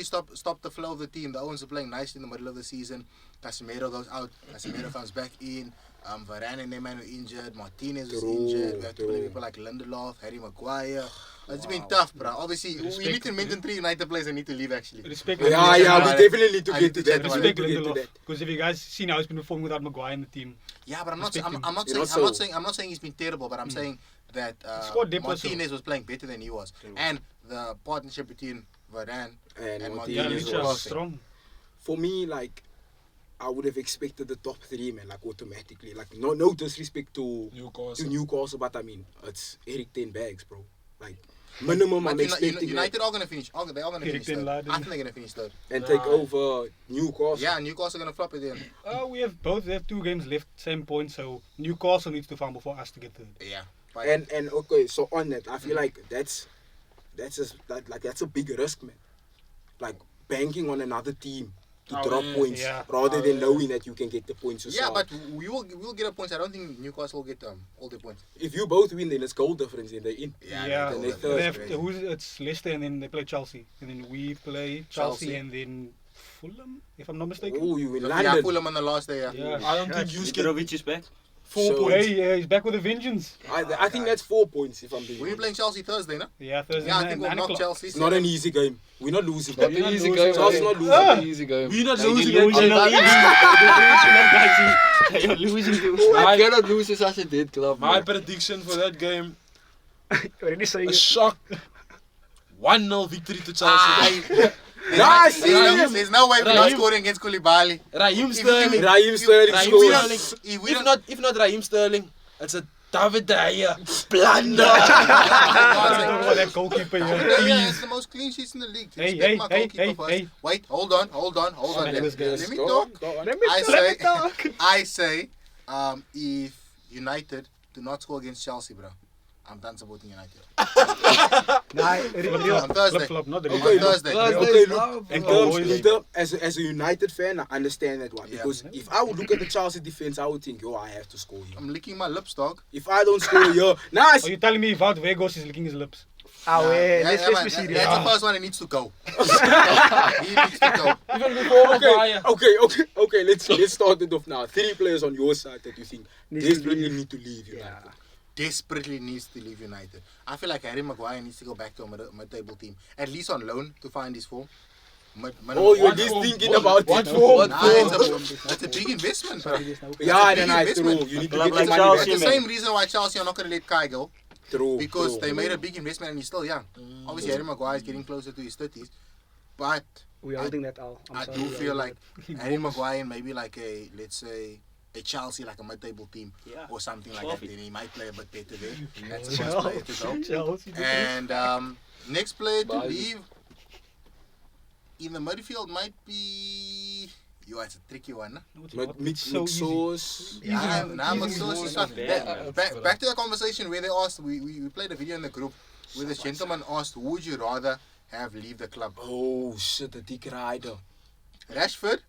stopped the flow of the team. The Owens are playing nice in the middle of the season. Casemiro goes out. Casemiro comes back in. Varane and Neymar were injured. Martinez was True, injured. We have to play true. people like Lindelof, Harry Maguire. It's been tough, bro. Obviously, we need to mention 3 United players that need to leave, actually. Respect. Yeah, we definitely need to I get need to to that. check We it need Respect to get to Lindelof. that. Because if you guys seen how he's been performing without Maguire in the team. Yeah, but I'm not Respect him. I'm not saying he's been terrible, but I'm saying that Squad depth also. Martinez was playing better than he was, and the partnership between Varane And and Martinez Yeah, Martinez Lucha was was strong. For me, like, I would have expected the top 3, man, like automatically. Like, no disrespect to Newcastle, but I mean, it's Eric Ten Bags, bro. Like, minimum But I'm expecting United are going to finish. They are going to Eric finish Ten third. Laden. I think they're going to finish third. and take over Newcastle. Yeah, Newcastle are going to flop it then. We have 2 games left, same point. So Newcastle needs to fumble before us to get third. Yeah. And okay, so on that, I feel like that's a big risk, man. Like banking on another team to drop points rather than knowing that you can get the points yourself. Yeah, but we will get a points. I don't think Newcastle will get all the points. if you both win, then it's goal difference, then they're in. Yeah, then they they're have, third. it's Leicester and then they play Chelsea. And then we play Chelsea and then Fulham, if I'm not mistaken. Oh, you in Yeah, London. Fulham on the last day. Yeah. Yeah. I don't think you can. Mitrovic is back. 4 So- points. Hey, he's back with a vengeance. I think that's 4 points if I'm being We're honest. playing Chelsea Thursday, no? Yeah, Thursday Yeah, I night, think we'll 9 knock o'clock. Chelsea. It's not an easy game. We're not losing. Not You're an not easy losing, game. Chelsea man. not losing. Not an easy game. We're not You're losing losing again. You're losing to I cannot lose to such a dead club. My man. prediction for that game, Already saying a shock 1-0 victory to Chelsea. Nice! There's no way we're not scoring against Koulibaly. Raheem Sterling. Raheem Sterling Raheem scores. Sterling. If not Raheem Sterling, it's a David De Gea blunder. for that goalkeeper here. Yeah, it's the most clean sheets in the league. Hey, Respect hey, my hey, goalkeeper hey, first. hey. Wait, hold on. Let me talk. Go on. I say, if United do not score against Chelsea, bro, I'm done supporting United. On Thursday. Flip-flop, not the Okay, On Thursday. Okay, look, love, in bro. terms, as a United fan, I understand that one. Yeah. Because if I would look at the Chelsea defense, I would think, yo, I have to score here. I'm licking my lips, dog. If I don't score here, nice! Are you telling me Wout Weghorst is licking his lips? Let's man, be serious. That's the first one that needs to go. He needs to go. Even before Fire. Okay, let's start it off now. 3 players on your side that you think Needs to desperately leave. need to leave United. Desperately needs to leave United. I feel like Harry Maguire needs to go back to a mid-table team, at least on loan to find his form. Oh, you're just thinking about What it. for? Nah, it's a big investment, bro. Yeah, It's a then big I investment. true. You need to Club get the like money Chelsea, It's back. the same reason why Chelsea are not going to let Kai go, True. because true. they made a big investment and he's still young. Obviously, Harry Maguire is getting closer to his 30s, but We're holding that out. I do feel like Harry Maguire and maybe like a, let's say, a Chelsea, like a mid-table team Yeah. or something like that, Perfect. then he might play a bit better there. That's the first player to go. Chelsea. And next player to Bye. leave in the midfield might be. Yo, it's a tricky one. Huh? But mix so easy. sauce. Nah, McSauce is fine. Yeah. Back to the conversation where they asked, we played a video in the group where this gentleman asked, who would you rather have leave the club? Oh shit, the dick rider. Rashford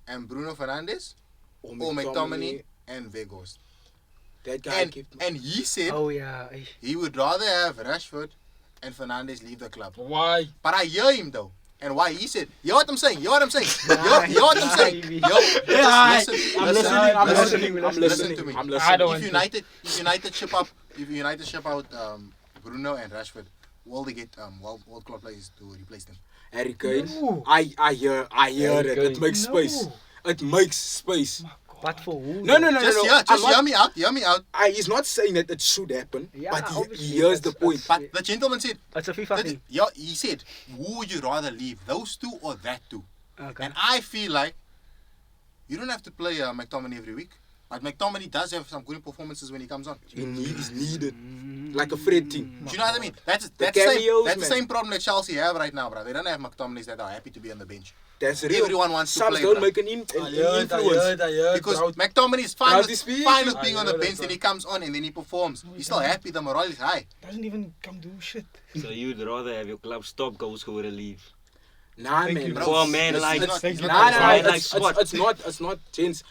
and Bruno Fernandes or McTominay and Weghorst? That guy And, kept. and he said Oh yeah. he would rather have Rashford and Fernandes leave the club. Why? But I hear him though. And why he said, you know what I'm saying? You know what I'm saying? You know what I'm saying? Yo, listen to me. I'm I listening. don't If United ship out Bruno and Rashford, will they get world club players to replace them? Harry Kane. No. I hear Harry it. It Kane. makes space. It makes space. But for who? No. Just hear me out. Hear me out. He's not saying that it should happen, Yeah, but obviously, he hears the that's- point. But the gentleman said, It's a FIFA thing. he said, who would you rather leave, those two or that two? Okay. And I feel like you don't have to play McTominay every week. But McTominay does have some good performances when he comes on. He's needed. Like a Fred thing. Do you know what I mean? That's cameos, the man. same problem that Chelsea have right now, bro. They don't have McTominays that are happy to be on the bench. That's real. Everyone wants to Subs play, don't bro. make an influence. I heard. Because Proud. McTominay is fine Proud with, to speak. fine with being on the Yeah, bench, that's then he comes on and then he performs. He's still happy, the morale is high. Doesn't even come do shit. So you'd rather have your club's top goal scorer leave? Nah, Thank man. you, bro. For a man like It's not- Thank it's you. not- It's not gents.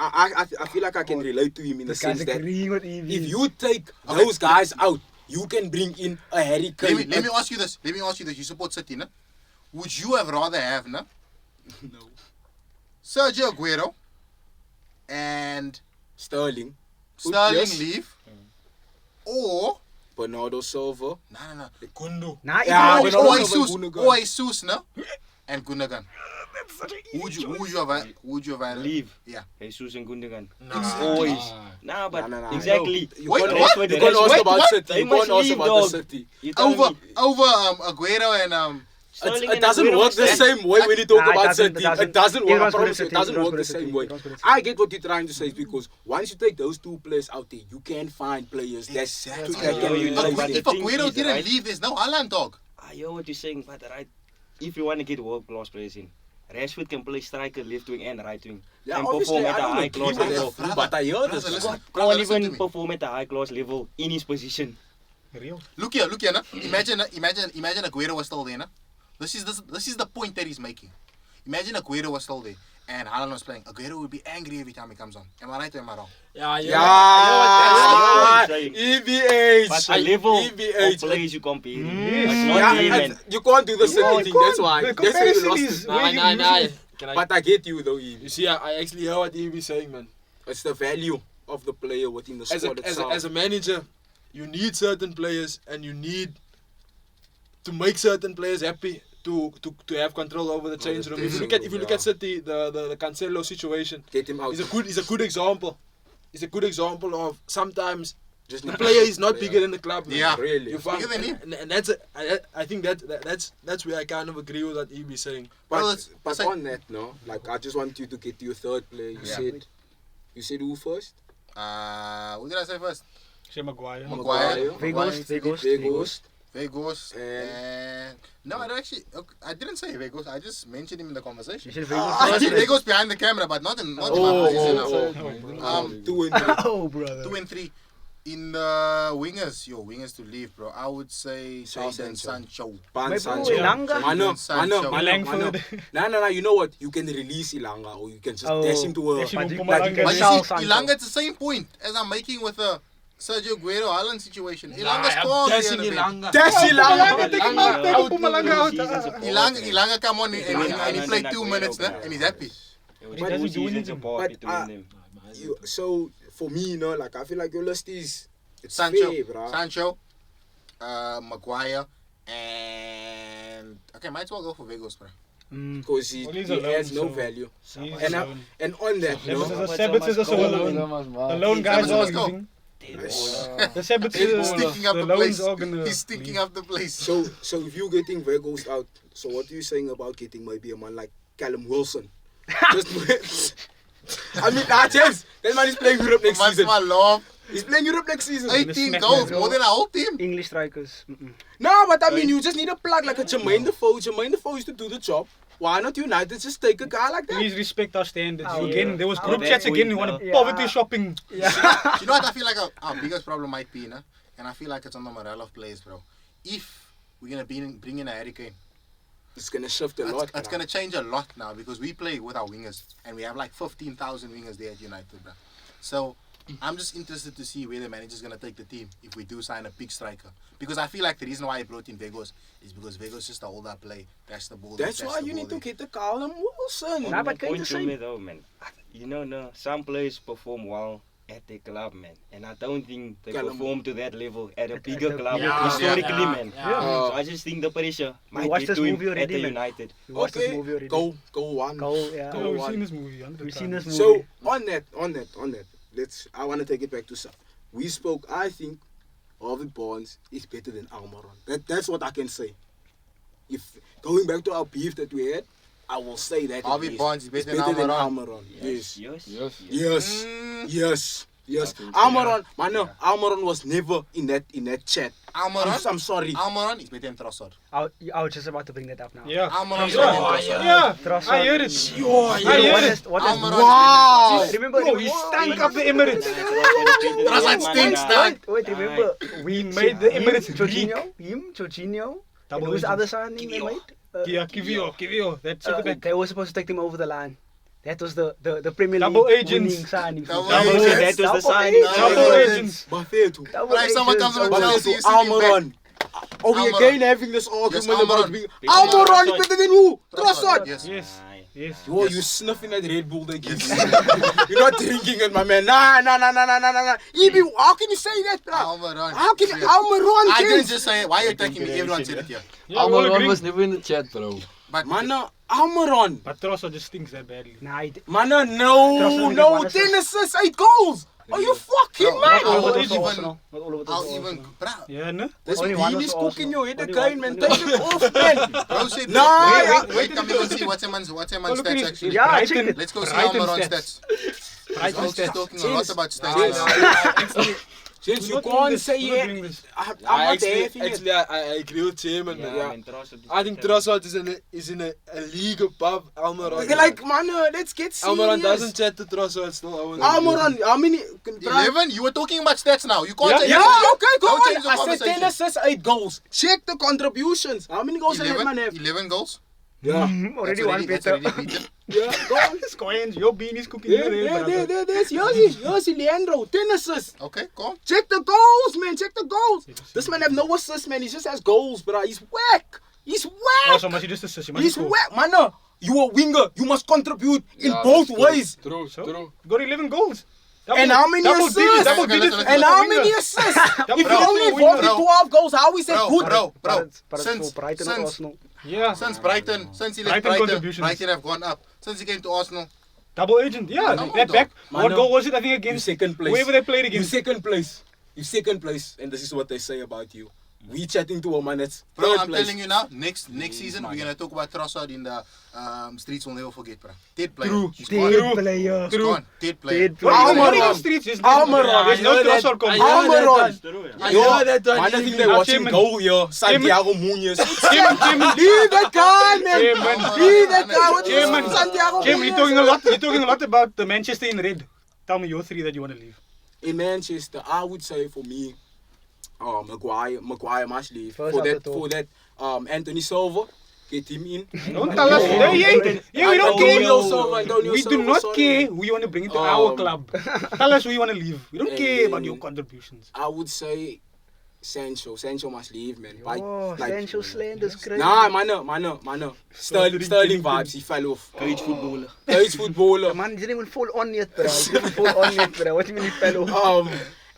I feel like I can relate to him in the sense that agreeing with Evie. if you take those guys out, you can bring in a Harry Kane. Let me ask you this. You support City, no? Would you have rather have, no? No. Sergio Aguero and Sterling. Sterling Yes. leave, or Bernardo Silva. no. Kundu. Nah, Yeah, even but though- also Jesus, Gundogan. or Jesus, no, and Gundogan. Who would you have Leave. Yeah. Jesus and Gundogan. Exactly. Always. Nah, but Nah. exactly. You Wait, can't- what? You can't ask Wait, about what? City. They You must can't ask leave, about dog. the City. You telling Over me- Aguero and Sterling It and doesn't Aguero work the must stay. same way when you talk Nah, it about doesn't, City. it doesn't. It doesn't work. I Everyone's promise you, it put it doesn't City, work the everyone's same put way. it City. I get what you're trying to say is because once you take those two players out there, you can find players that Exactly. that can You know, replace but them. if the thing Aguero is, didn't right? leave, there's no Haaland, dog. I hear what you're saying, but right, if you want to get world-class players in, Rashford can play striker, left wing and right wing. Yeah, and obviously, perform I at a don't high agree class with level. that, but I hear this. Brother, listen. Can't listen to even me. perform at a high class level in his position. Real. Look here, no? Imagine Aguero was still there, no? This is the point that he's making. Imagine Aguero was still there and Haaland was playing. Aguero would be angry every time he comes on. Am I right or am I wrong? Yeah, That's what I'm saying. EVH. But the level of EVH. players you compare, Yes. it's not Yeah, even. and you can't do the City thing. That's why. The That's why you comparison lost is it. way Nah. you- Can I? But I get you though, Evie. You see, I actually hear what Evie saying, man. It's the value of the player within the squad itself. As a manager, you need certain players and you need to make certain players happy to have control over the change room. If you look at City, the Cancelo situation Get him out. is a good example. It's a good example of sometimes Just the not- player is not bigger than the club. Man. Yeah. Really. You find, Bigger than him. and that's I think that's where I kind of agree with what Evie is saying. But, Well, it's but like- on that, no, like I just want you to get to your third player. You said who first? What did I say first? Say Maguire. Maguire. Vegas. Vegas. And no, I didn't say Vegas. I just mentioned him in the conversation. You said Vegas. Vegas behind the camera, but not in my position. Oh. 2 and 3. Oh, brother. 2 and 3. In the wingers to leave, bro. I would say Jadon Sancho. Pan Maybe Sancho. Ilanga? Mano. Langford. No, you know what? You can release Ilanga or you can just dash him to a... Dash him But to you- Pumalanga. but you But can you sell see, Sancho. Ilanga, it's the same point as I'm making with the Sergio Aguero Haaland situation. Ilanga's I'm calm. dashing Ilanga. Dash Ilanga! Take him out, take Pumalanga out. Ilanga come on and he played 2 minutes, nah, and he's happy. It doesn't was do 2 seasons anything. apart But, between them. So, for me, like, I feel like your list is... It's Sancho, fair, bro. Maguire, and okay, might as well go for Vegas, bro. Because he Well, he's adds alone, no so- value. He's And, alone. and on that, Yeah, but no, the Sabbats is also alone. The lone guys Sabbats are must go. leaving. The Sabbats He's is stinking up the the loans place. are gonna He's stinking leave. up the place. so if you're getting Vegas out, so what are you saying about getting maybe a man like Callum Wilson? Just, I mean, James, that man is playing Europe next Man's season. my love. He's playing Europe next season. 18 smack goals, man. more than our whole team. English strikers. Mm-mm. No, but I mean, you just need a plug like a Jermaine Defoe. Jermaine Defoe used to do the job. Why not United just take a guy like that? Please respect our standards. Oh, Again, yeah. there was Oh, group yeah. chats again. You want Yeah. poverty shopping. Do you know what I feel like our biggest problem might be, nah? And I feel like it's on the morale of players, bro. If we're gonna bring in a Harry Kane, It's gonna shift a lot. it's gonna change a lot now because we play with our wingers and we have like 15,000 wingers there at United, bro. So I'm just interested to see where the manager's gonna take the team if we do sign a big striker. Because I feel like the reason why I brought in Vegas is because Vegas just a hold up play. That's the ball. That's why you need to get the Callum Wilson. Nah, but Point Kane to the me same. though, man. You know, no, some players perform well at their club, man. And I don't think they Callum- perform to that level at a bigger the- club Yeah. historically, man. Yeah. So I just think the pressure might watched get this to him movie at already, the man. United. We watched this Okay, movie already. go one. Go, yeah. Oh, we've one. seen this movie. 100 We've seen times. this movie. So on that, I want to take it back to South. We spoke. I think Harvey Barnes is better than Almiron. That's what I can say. If going back to our beef that we had, I will say that Harvey it is. Barnes is It's better than Almiron. Yes. Yes. Yes. I think Almiron, man, Almiron was never in that chat. Almiron? I'm sorry. Almiron is better than Trossard. I was just about to bring that up now. Yeah. Almiron is Yeah. better than Trossard. Yeah. Trossard. I heard it. I What heard is- it. what is- Almiron Wow. is better than Trossard. Remember, He stank up the Emirates. Trossard stinks, dog. Wait, remember, We made the Emirates reek. Jorginho, Double and who's the agents. other signing they made? Yeah, Kivio. That's at the back. They were supposed to take them over the line. That was the Premier League Double agents. winning signing. Double Double agents. agents. That was the signing. Double agents. Buffeto. Double But if someone comes agents, with double Chelsea, agents. you see him back. Almiron. Are we Almiron. again having this argument Yes, about Almiron. being Almiron is better than who? Trossard. Yes. Yes. Yes. Yo, you sniffing that Red Bull they give you. You're not drinking it, my man. Nah. EB, how can you say that, bro? Almiron. How can Almiron? I didn't just say it. Why are you attacking me? Everyone said it here. Yeah, we all Almiron agree. was never in the chat, bro. But Man, Almiron. But Trossard just stinks that badly. Nah, Man, Trust no, me, 10 assists, 8 goals. Are you fucking Bro, mad? I'll Not even- Arsenal. Not all of it was I'll Arsenal. even. Bro, Yeah, no? This Only one bean was is for cooking your Arsenal. head Only again, one. man. Take it off, man. bro said. Nah, Wait, come here, see what's a man's Look at stats his- actually. Yeah, Brighton- check it. Let's go see Brighton Almiron's stats. stats. Brighton He's stats. talking a lot about James, stats. James, you We're not doing can't this. say We're not it. doing this. I'm not there. Actually, I agree with Chairman. Yeah, Yeah, man, Trossard I think Trossard is in a league above Almiron. Like, man, let's get serious. Almiron doesn't chat to Trossard still. Almiron, how many? 11? You were talking about stats now. You can't say Yeah, okay, go Don't on. change the I said 10 conversation. assists, 8 goals. Check the contributions. How many goals did that man 11, have? 11 goals. Yeah. Already one That's better. already beaten. Yeah, go on. Scoins, your bean is cooking. Yeah, there's Yossi, Leandro, 10 assists. Okay, go on. Check the goals, man. Check the goals. This man have no assists, man. He just has goals, bro. He's whack. He's Oh, whack. so must you just assist? You must He's score. whack, man. You a winger. You must contribute in Yeah, both that's true. ways. True, So, true. got 11 goals. And how many double assists? digits, double Okay, digits. listen, And for how a winger. many assists? If you Bro, only winger, involved in bro. 12 goals, how is that good? Bro, But it's since, for Brighton or since, Arsenal. Yeah. since Brighton, since he left Brighton Brighton, contributions. Brighton have gone up. Since he came to Arsenal, Double agent. Yeah. Come on, That back. Man, What no. goal was it? I think You against second place. whoever they played You against. second place. You second place. And this is what they say about you. We chatting to a man that's bro, third I'm place. telling you now, next season we're gonna talk about Trossard in the streets. We'll never forget, bro. Dead player. True. He's gone. Dead player. He's gone. Dead player. Dead What player. are you Almiron. doing in the streets? There's Almiron. There's no Trossard coming. Almiron. I Yo, heard that one. man, I think Even- they're watching Chairman. goal here. Santiago Munoz. Chairman. Leave that guy, man. Chairman. Leave that guy. What is Chairman. Santiago Jim, you're talking a lot. You're talking a lot about the Manchester in red. Tell me your 3 that you want to leave. In Manchester, I would say for me, Maguire must leave. First For out the that, door. Anthony Silva, get him in. Don't tell us. Yeah, we don't Antonio care. Silva, Antonio We do Silva, not sorry. care who you want to bring into our Um, club. Tell us who you want to leave. We don't and care about then- your contributions. I would say Sancho. Sancho must leave, man. Oh, Sancho slanders crazy. Nah, man. Sterling vibes, he fell off. Cage footballer. Cage footballer. The man didn't even fall on yet, bro. He didn't fall on yet, bro. What do you mean he fell off?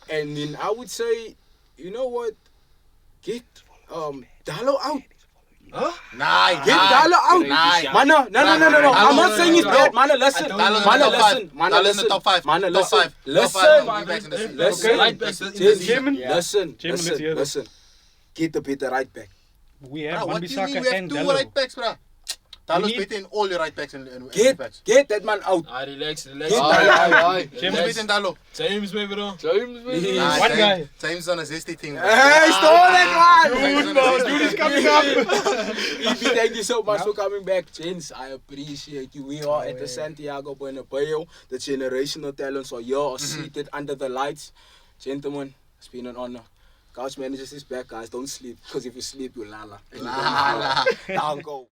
And then I would say, you know what? Get Dallo out. Nah, Get Dallo out. Nah. Mana, no. I'm not saying it's bad. Mana, listen. Dallo's in the Mana, top five. listen. Mana, Dallo's in the listen. top 5. Mana, Top listen. 5. Listen. Okay. Right back in the season. Chairman. Listen. Chairman, let's hear this. Listen. Get a better right back. We have Bro, Wan what do you mean Bissaka we have and 2 Dallo. right backs, bro? Dallo's need- better in all your right backs and left backs. Get that man out. Relax. Get James Who's better in Dallo? James, baby, bro. Nah, One James- guy. James on a zesty thing. bro. Hey, stole that one. James on a zesty Dude is thing. coming up. EP, thank you so much for coming back, James. I appreciate you. We are at the Santiago Bernabèu. The generational talents are here, are seated under the lights. Gentlemen, it's been an honor. Couch managers is back, guys. Don't sleep, because if you sleep, you lala. Lala. Down go.